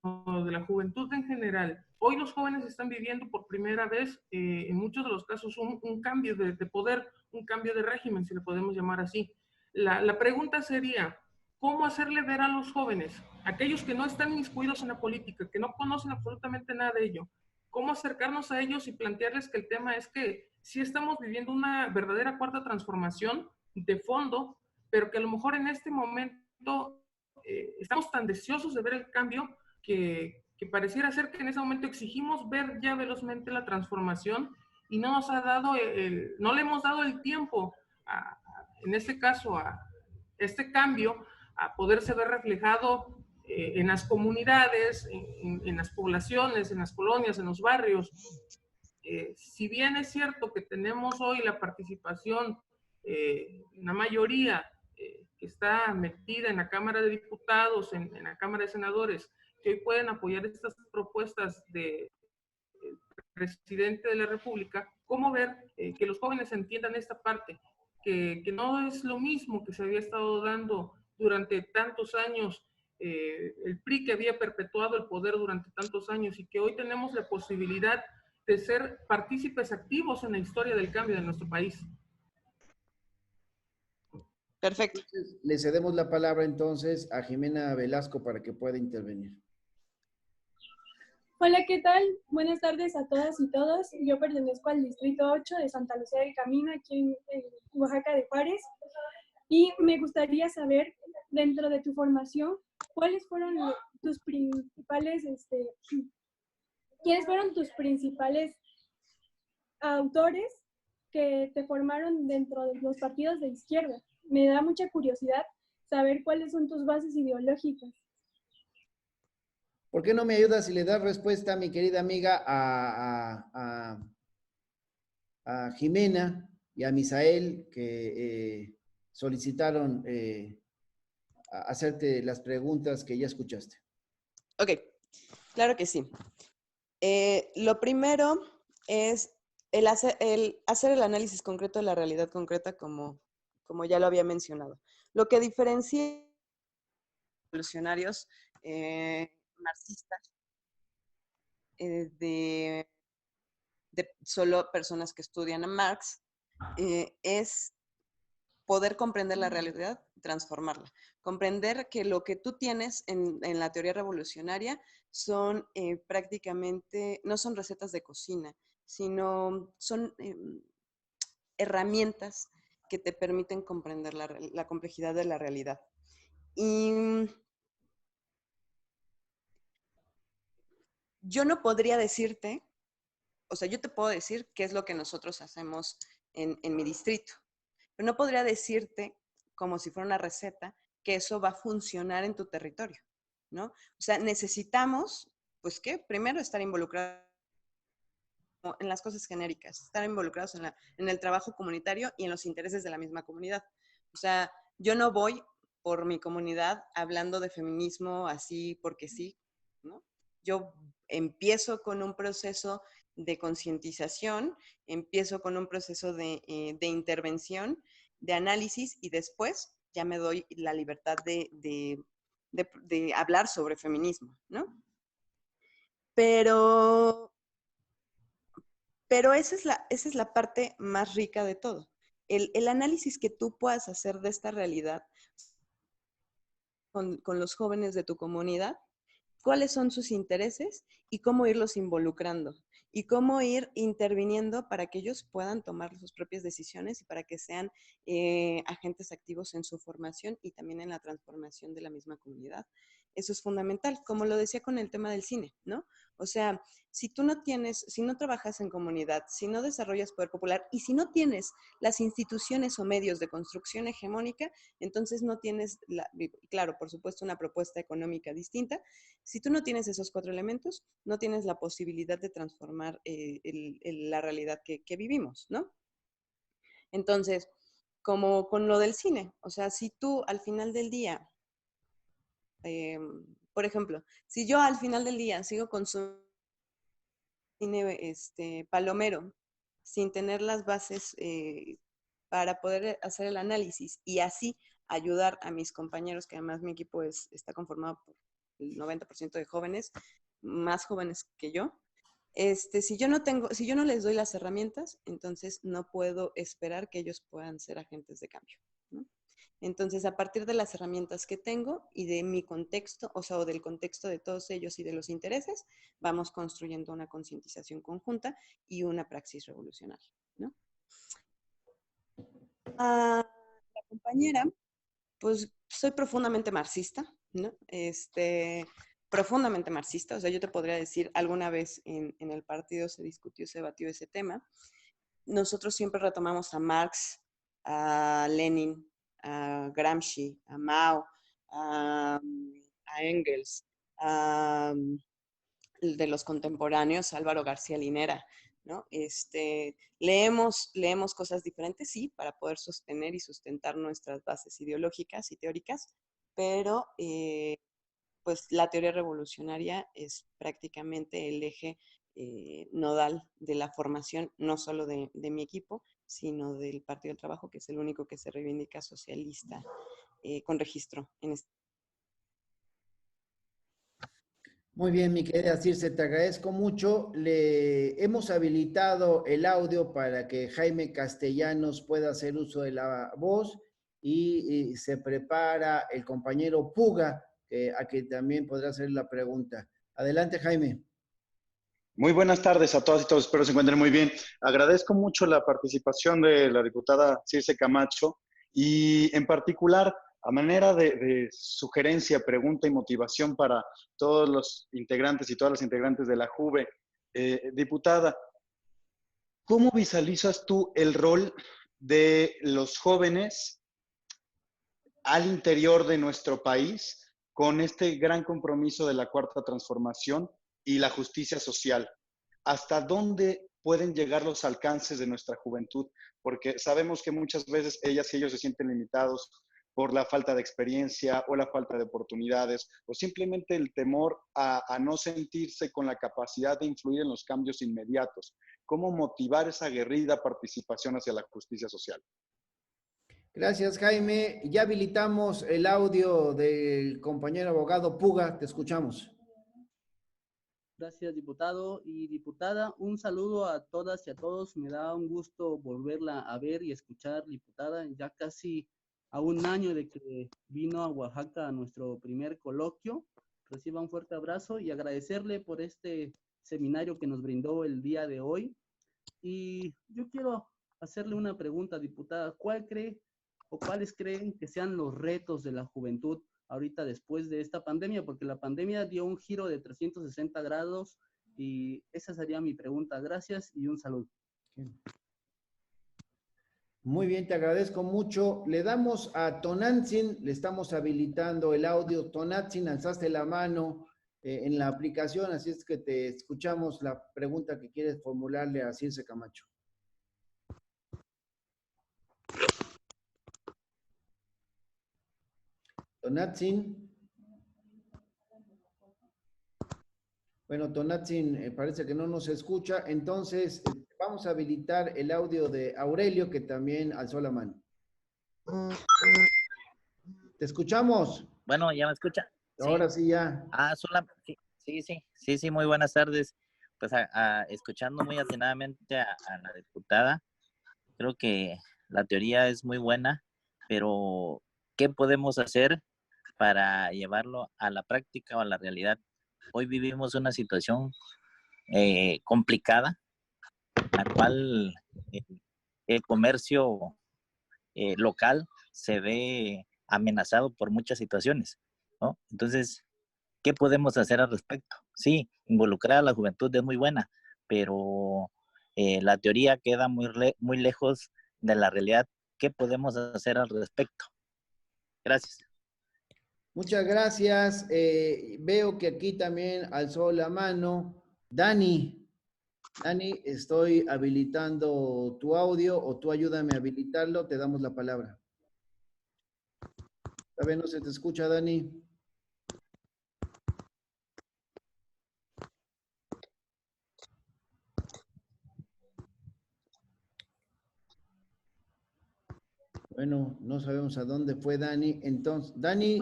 de la juventud en general, hoy los jóvenes están viviendo por primera vez, en muchos de los casos, un cambio de poder, un cambio de régimen, si le podemos llamar así. La pregunta sería, ¿cómo hacerle ver a los jóvenes, aquellos que no están inmiscuidos en la política, que no conocen absolutamente nada de ello, cómo acercarnos a ellos y plantearles que el tema es que sí estamos viviendo una verdadera cuarta transformación de fondo, pero que a lo mejor en este momento estamos tan deseosos de ver el cambio que pareciera ser que en ese momento exigimos ver ya velozmente la transformación y no nos ha dado no le hemos dado el tiempo en este caso a este cambio a poderse ver reflejado en las comunidades, en las poblaciones, en las colonias, en los barrios. Si bien es cierto que tenemos hoy la participación, la mayoría que está metida en la Cámara de Diputados, en la Cámara de Senadores, que hoy pueden apoyar estas propuestas del presidente de la República, ¿cómo ver que los jóvenes entiendan esta parte? Que no es lo mismo que se había estado dando durante tantos años, el PRI que había perpetuado el poder durante tantos años y que hoy tenemos la posibilidad de ser partícipes activos en la historia del cambio de nuestro país. Perfecto. Le cedemos la palabra entonces a Jimena Velasco para que pueda intervenir. Hola, ¿qué tal? Buenas tardes a todas y todos. Yo pertenezco al Distrito 8 de Santa Lucía del Camino, aquí en Oaxaca de Juárez. Y me gustaría saber, dentro de tu formación, ¿cuáles fueron tus principales, quiénes fueron tus principales autores que te formaron dentro de los partidos de izquierda? Me da mucha curiosidad saber cuáles son tus bases ideológicas. ¿Por qué no me ayudas y le das respuesta, mi querida amiga, a Jimena y a Misael, que solicitaron hacerte las preguntas que ya escuchaste? Ok, claro que sí. Lo primero es el hacer el análisis concreto de la realidad concreta, como ya lo había mencionado. Lo que diferencia a los revolucionarios marxistas de solo personas que estudian a Marx es poder comprender la realidad, transformarla. Comprender que lo que tú tienes en la teoría revolucionaria son prácticamente, no son recetas de cocina, sino son herramientas que te permiten comprender la complejidad de la realidad. Y yo no podría decirte, o sea, yo te puedo decir qué es lo que nosotros hacemos en mi distrito, pero no podría decirte como si fuera una receta que eso va a funcionar en tu territorio, ¿no? O sea, necesitamos, pues, ¿qué? Primero estar involucrados en las cosas genéricas, estar involucrados en el trabajo comunitario y en los intereses de la misma comunidad. O sea, yo no voy por mi comunidad hablando de feminismo así porque sí, ¿no? Yo empiezo con un proceso de concientización, empiezo con un proceso de intervención, de análisis y después ya me doy la libertad de hablar sobre feminismo, ¿no? Pero esa es la parte más rica de todo. El análisis que tú puedas hacer de esta realidad con los jóvenes de tu comunidad, cuáles son sus intereses y cómo irlos involucrando y cómo ir interviniendo para que ellos puedan tomar sus propias decisiones y para que sean agentes activos en su formación y también en la transformación de la misma comunidad. Eso es fundamental, como lo decía con el tema del cine, ¿no? O sea, si tú no tienes, si no trabajas en comunidad, si no desarrollas poder popular y si no tienes las instituciones o medios de construcción hegemónica, entonces no tienes, claro, por supuesto, una propuesta económica distinta. Si tú no tienes esos 4 elementos, no tienes la posibilidad de transformar la realidad que vivimos, ¿no? Entonces, como con lo del cine, o sea, si tú al final del día, por ejemplo, si yo al final del día sigo consumiendo cine palomero sin tener las bases para poder hacer el análisis y así ayudar a mis compañeros, que además mi equipo está conformado por el 90% de jóvenes, más jóvenes que yo. Si yo no les doy las herramientas, entonces no puedo esperar que ellos puedan ser agentes de cambio, ¿no? Entonces, a partir de las herramientas que tengo y de mi contexto, o sea, o del contexto de todos ellos y de los intereses, vamos construyendo una concientización conjunta y una praxis revolucionaria, ¿no? A la compañera, pues soy profundamente marxista, ¿no? Profundamente marxista, o sea, yo te podría decir, alguna vez en el partido se discutió, se debatió ese tema. Nosotros siempre retomamos a Marx, a Lenin, a Gramsci, a Mao, a Engels, de los contemporáneos, Álvaro García Linera, ¿no? Leemos cosas diferentes, sí, para poder sostener y sustentar nuestras bases ideológicas y teóricas, pero pues la teoría revolucionaria es prácticamente el eje nodal de la formación, no solo de mi equipo, sino del Partido del Trabajo, que es el único que se reivindica socialista con registro en este. Muy bien, mi querida Circe, te agradezco mucho. Le hemos habilitado el audio para que Jaime Castellanos pueda hacer uso de la voz y se prepara el compañero Puga, a quien también podrá hacer la pregunta. Adelante, Jaime. Muy buenas tardes a todas y todos, espero se encuentren muy bien. Agradezco mucho la participación de la diputada Circe Camacho y en particular a manera de sugerencia, pregunta y motivación para todos los integrantes y todas las integrantes de la JUVE. Diputada, ¿cómo visualizas tú el rol de los jóvenes al interior de nuestro país con este gran compromiso de la Cuarta Transformación y la justicia social? ¿Hasta dónde pueden llegar los alcances de nuestra juventud? Porque sabemos que muchas veces ellas y ellos se sienten limitados por la falta de experiencia o la falta de oportunidades o simplemente el temor a no sentirse con la capacidad de influir en los cambios inmediatos. ¿Cómo motivar esa aguerrida participación hacia la justicia social? Gracias, Jaime. Ya habilitamos el audio del compañero abogado Puga. Te escuchamos. Gracias, diputado y diputada. Un saludo a todas y a todos. Me da un gusto volverla a ver y escuchar, diputada. Ya casi a un año de que vino a Oaxaca a nuestro primer coloquio. Reciba un fuerte abrazo y agradecerle por este seminario que nos brindó el día de hoy. Y yo quiero hacerle una pregunta, diputada. ¿Cuál cree o cuáles creen que sean los retos de la juventud ahorita después de esta pandemia? Porque la pandemia dio un giro de 360 grados Y esa sería mi pregunta. Gracias y un saludo. Muy bien, te agradezco mucho. Le damos a Tonantzin, le estamos habilitando el audio. Tonantzin, alzaste la mano en la aplicación, así es que te escuchamos la pregunta que quieres formularle a Circe Camacho. Tonantzin. Bueno, Tonantzin parece que no nos escucha, entonces vamos a habilitar el audio de Aurelio, que también alzó la mano. ¿Te escuchamos? Bueno, ¿ya me escucha? Ahora sí ya. Sí, muy buenas tardes. Pues escuchando muy atinadamente a la diputada, creo que la teoría es muy buena, pero ¿qué podemos hacer para llevarlo a la práctica o a la realidad? Hoy vivimos una situación complicada, la cual el comercio local se ve amenazado por muchas situaciones, ¿no? Entonces, ¿qué podemos hacer al respecto? Sí, involucrar a la juventud es muy buena, pero la teoría queda muy lejos de la realidad. ¿Qué podemos hacer al respecto? Gracias. Muchas gracias. Veo que aquí también alzó la mano Dani. Dani, estoy habilitando tu audio o tú ayúdame a habilitarlo, te damos la palabra. ¿Está bien? ¿No se te escucha, Dani? Bueno, no sabemos a dónde fue Dani. Entonces, Dani,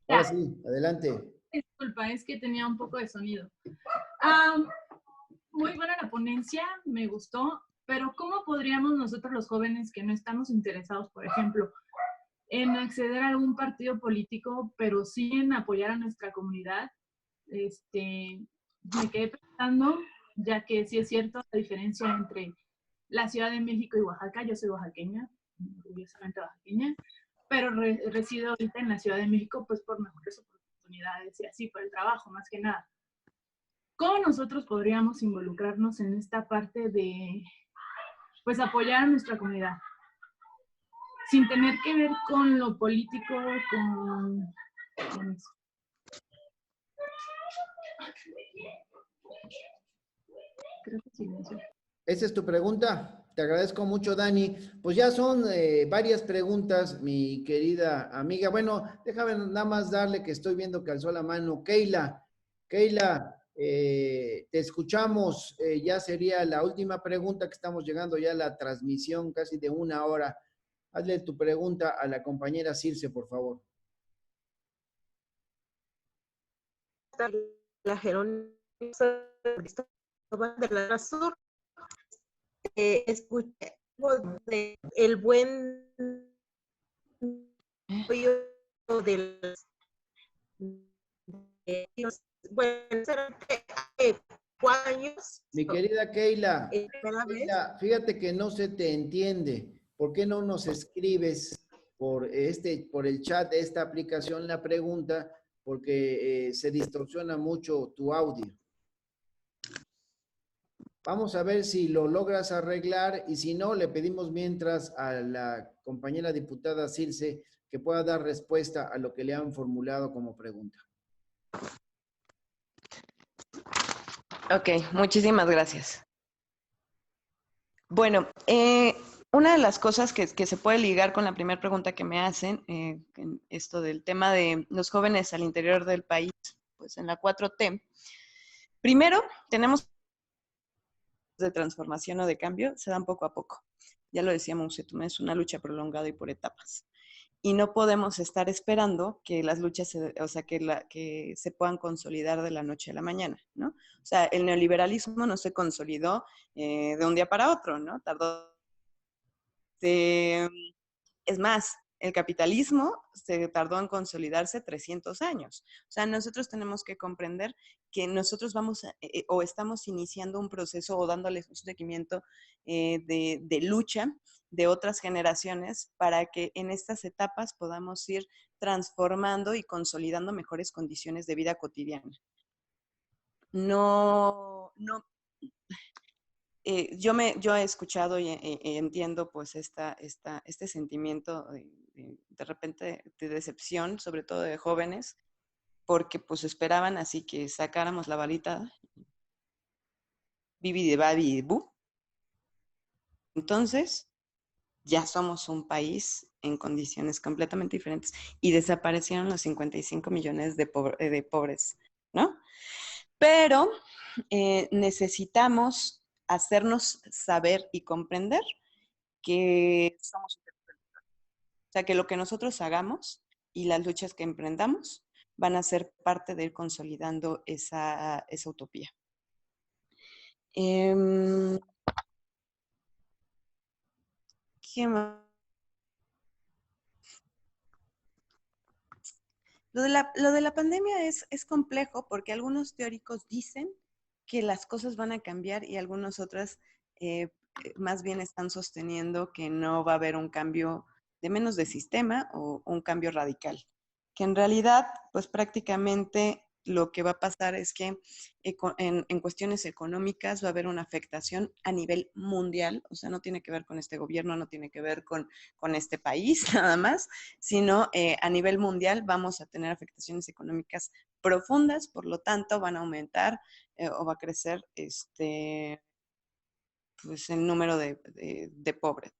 ahora sí, adelante. Disculpa, es que tenía un poco de sonido. Muy buena la ponencia, me gustó, pero ¿cómo podríamos nosotros los jóvenes que no estamos interesados, por ejemplo, en acceder a algún partido político, pero sí en apoyar a nuestra comunidad? Me quedé pensando, ya que sí es cierto la diferencia entre la Ciudad de México y Oaxaca. Yo soy oaxaqueña, orgullosamente oaxaqueña, pero resido ahorita en la Ciudad de México pues por mejores oportunidades y así, por el trabajo más que nada. ¿Cómo nosotros podríamos involucrarnos en esta parte de pues apoyar a nuestra comunidad? Sin tener que ver con lo político, con eso. Creo que silencio. ¿Esa es tu pregunta? Te agradezco mucho, Dani. Pues ya son varias preguntas, mi querida amiga. Bueno, déjame nada más darle que estoy viendo que alzó la mano Keila. Keila, te escuchamos. Ya sería la última pregunta, que estamos llegando ya a la transmisión casi de 1 hora. Hazle tu pregunta a la compañera Circe, por favor. La Jerónima de la Sur. Escuché de el buen de bueno, hace 4 años. Mi querida Keila, fíjate que no se te entiende. ¿Por qué no nos escribes por el chat de esta aplicación la pregunta? Porque se distorsiona mucho tu audio. Vamos a ver si lo logras arreglar y si no, le pedimos mientras a la compañera diputada Circe que pueda dar respuesta a lo que le han formulado como pregunta. Ok, muchísimas gracias. Bueno, una de las cosas que se puede ligar con la primera pregunta que me hacen, en esto del tema de los jóvenes al interior del país, pues en la 4T, primero tenemos de transformación o de cambio, se dan poco a poco. Ya lo decía Monsetuna, es una lucha prolongada y por etapas. Y no podemos estar esperando que las luchas, que se puedan consolidar de la noche a la mañana, ¿no? O sea, el neoliberalismo no se consolidó de un día para otro, ¿no? Tardó. Es más, el capitalismo se tardó en consolidarse 300 años. O sea, nosotros tenemos que comprender que nosotros o estamos iniciando un proceso o dándoles un seguimiento de lucha de otras generaciones para que en estas etapas podamos ir transformando y consolidando mejores condiciones de vida cotidiana. No yo he escuchado y entiendo pues este sentimiento de repente de decepción, sobre todo de jóvenes, porque pues esperaban así que sacáramos la balita, bibi de babi de bu. Entonces, ya somos un país en condiciones completamente diferentes y desaparecieron los 55 millones de pobres, ¿no? Pero necesitamos hacernos saber y comprender que somos, o sea, que lo que nosotros hagamos y las luchas que emprendamos van a ser parte de ir consolidando esa utopía. ¿Qué más? Lo de la pandemia es complejo porque algunos teóricos dicen que las cosas van a cambiar y algunas otras más bien están sosteniendo que no va a haber un cambio de menos de sistema o un cambio radical. Que en realidad, pues prácticamente lo que va a pasar es que en cuestiones económicas va a haber una afectación a nivel mundial, o sea, no tiene que ver con este gobierno, no tiene que ver con este país nada más, sino a nivel mundial vamos a tener afectaciones económicas profundas, por lo tanto van a aumentar o va a crecer pues el número de pobres.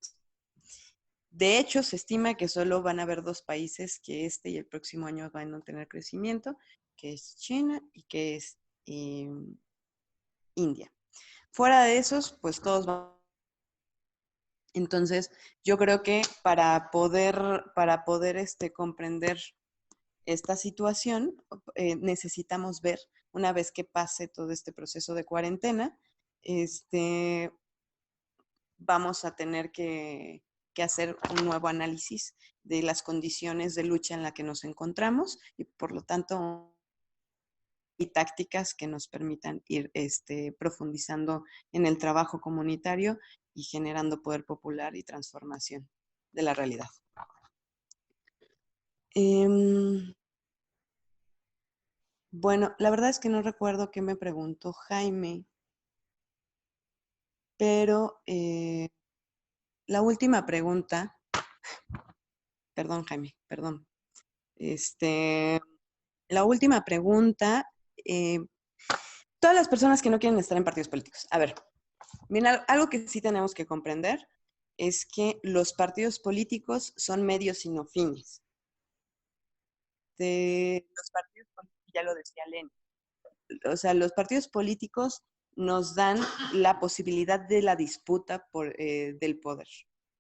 De hecho, se estima que solo van a haber 2 países que este y el próximo año van a tener crecimiento, que es China y que es India. Fuera de esos, pues todos van. Entonces, yo creo que para poder comprender esta situación, necesitamos ver, una vez que pase todo este proceso de cuarentena, vamos a tener que hacer un nuevo análisis de las condiciones de lucha en la que nos encontramos y por lo tanto y tácticas que nos permitan ir profundizando en el trabajo comunitario y generando poder popular y transformación de la realidad. Bueno, la verdad es que no recuerdo qué me preguntó Jaime, pero la última pregunta, perdón Jaime, perdón. La última pregunta, todas las personas que no quieren estar en partidos políticos. A ver, bien, algo que sí tenemos que comprender es que los partidos políticos son medios y no fines. Los partidos políticos, ya lo decía Lenin, o sea, los partidos políticos nos dan la posibilidad de la disputa del poder,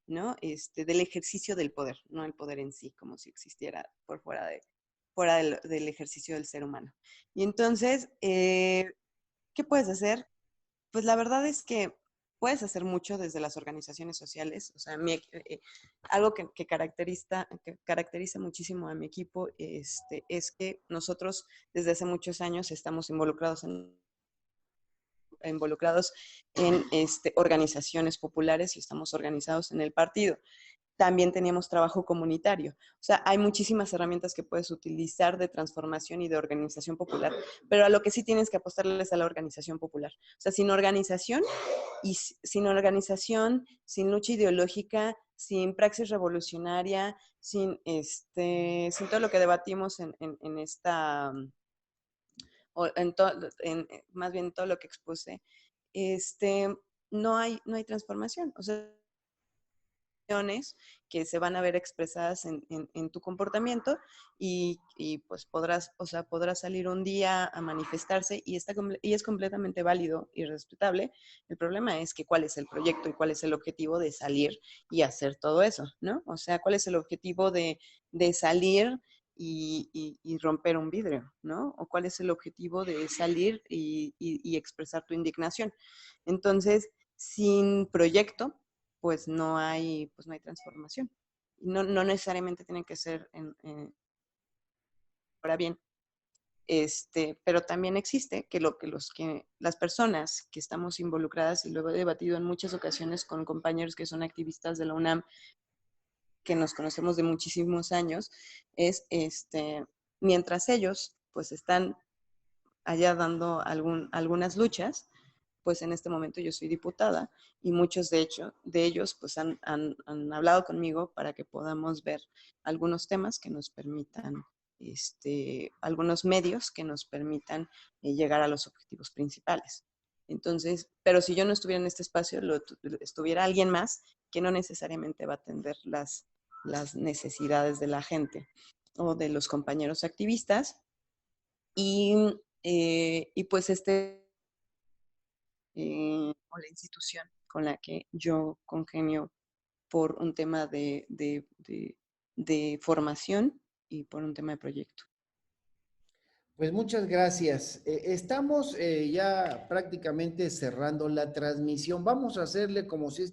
¿no? Del ejercicio del poder, no el poder en sí, como si existiera por fuera del ejercicio del ser humano. Y entonces, ¿qué puedes hacer? Pues la verdad es que puedes hacer mucho desde las organizaciones sociales. O sea, algo que caracteriza muchísimo a mi equipo es que nosotros desde hace muchos años estamos involucrados en organizaciones populares y estamos organizados en el partido. También teníamos trabajo comunitario. O sea, hay muchísimas herramientas que puedes utilizar de transformación y de organización popular, pero a lo que sí tienes que apostarles a la organización popular. O sea, sin organización, sin lucha ideológica, sin praxis revolucionaria, sin todo lo que debatimos más bien todo lo que expuse, no hay transformación. O sea, que se van a ver expresadas en tu comportamiento y pues podrás salir un día a manifestarse y es completamente válido y respetable. El problema es que cuál es el proyecto y cuál es el objetivo de salir y hacer todo eso, ¿no? O sea, cuál es el objetivo de salir y romper un vidrio, ¿no? O cuál es el objetivo de salir y expresar tu indignación. Entonces, sin proyecto, pues no hay transformación. No necesariamente tiene que ser ahora bien, pero también existe que las personas que estamos involucradas, y lo he debatido en muchas ocasiones con compañeros que son activistas de la UNAM, que nos conocemos de muchísimos años, es mientras ellos pues están allá dando algunas luchas, pues en este momento yo soy diputada y muchos de ellos pues han hablado conmigo para que podamos ver algunos temas que nos permitan, algunos medios que nos permitan llegar a los objetivos principales. Entonces, pero si yo no estuviera en este espacio, estuviera alguien más que no necesariamente va a atender las necesidades de la gente o de los compañeros activistas. Y pues o la institución con la que yo congenio por un tema de formación y por un tema de proyecto. Pues muchas gracias. Estamos ya prácticamente cerrando la transmisión. Vamos a hacerle como si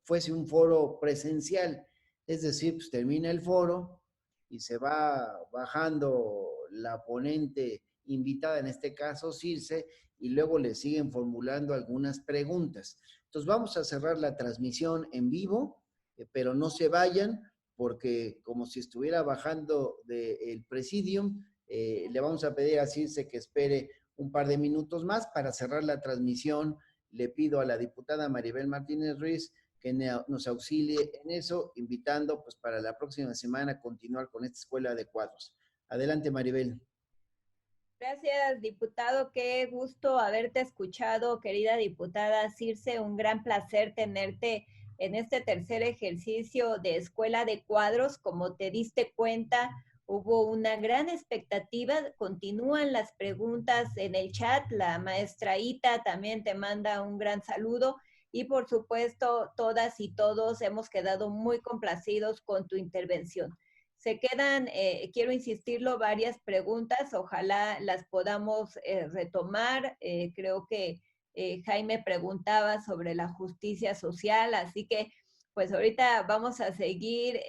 fuese un foro presencial. Es decir, pues termina el foro y se va bajando la ponente invitada, en este caso Circe, y luego le siguen formulando algunas preguntas. Entonces vamos a cerrar la transmisión en vivo, pero no se vayan porque como si estuviera bajando del Presidium, le vamos a pedir a Circe que espere un par de minutos más para cerrar la transmisión. Le pido a la diputada Maribel Martínez Ruiz que nos auxilie en eso, invitando pues para la próxima semana continuar con esta escuela de cuadros. Adelante, Maribel. Gracias, diputado. Qué gusto haberte escuchado, querida diputada Circe. Un gran placer tenerte en este tercer ejercicio de escuela de cuadros. Como te diste cuenta, hubo una gran expectativa. Continúan las preguntas en el chat. La maestra Ita también te manda un gran saludo. Y por supuesto, todas y todos hemos quedado muy complacidos con tu intervención. Se quedan, quiero insistirlo, varias preguntas. Ojalá las podamos retomar. Creo que Jaime preguntaba sobre la justicia social, así que pues ahorita vamos a seguir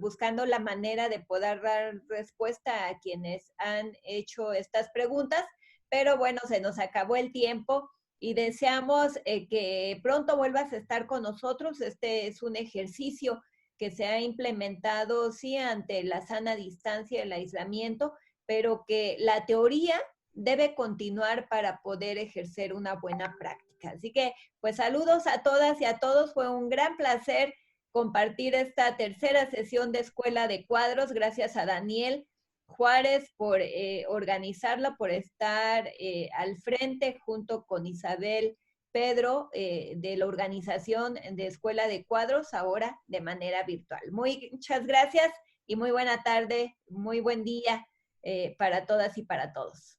buscando la manera de poder dar respuesta a quienes han hecho estas preguntas, pero bueno, se nos acabó el tiempo y deseamos que pronto vuelvas a estar con nosotros. Este es un ejercicio que se ha implementado, sí, ante la sana distancia, el aislamiento, pero que la teoría debe continuar para poder ejercer una buena práctica. Así que, pues saludos a todas y a todos. Fue un gran placer compartir esta tercera sesión de Escuela de Cuadros. Gracias a Daniel Juárez por organizarla, por estar al frente junto con Isabel Pedro de la organización de Escuela de Cuadros, ahora de manera virtual. Muchas gracias y muy buena tarde, muy buen día para todas y para todos.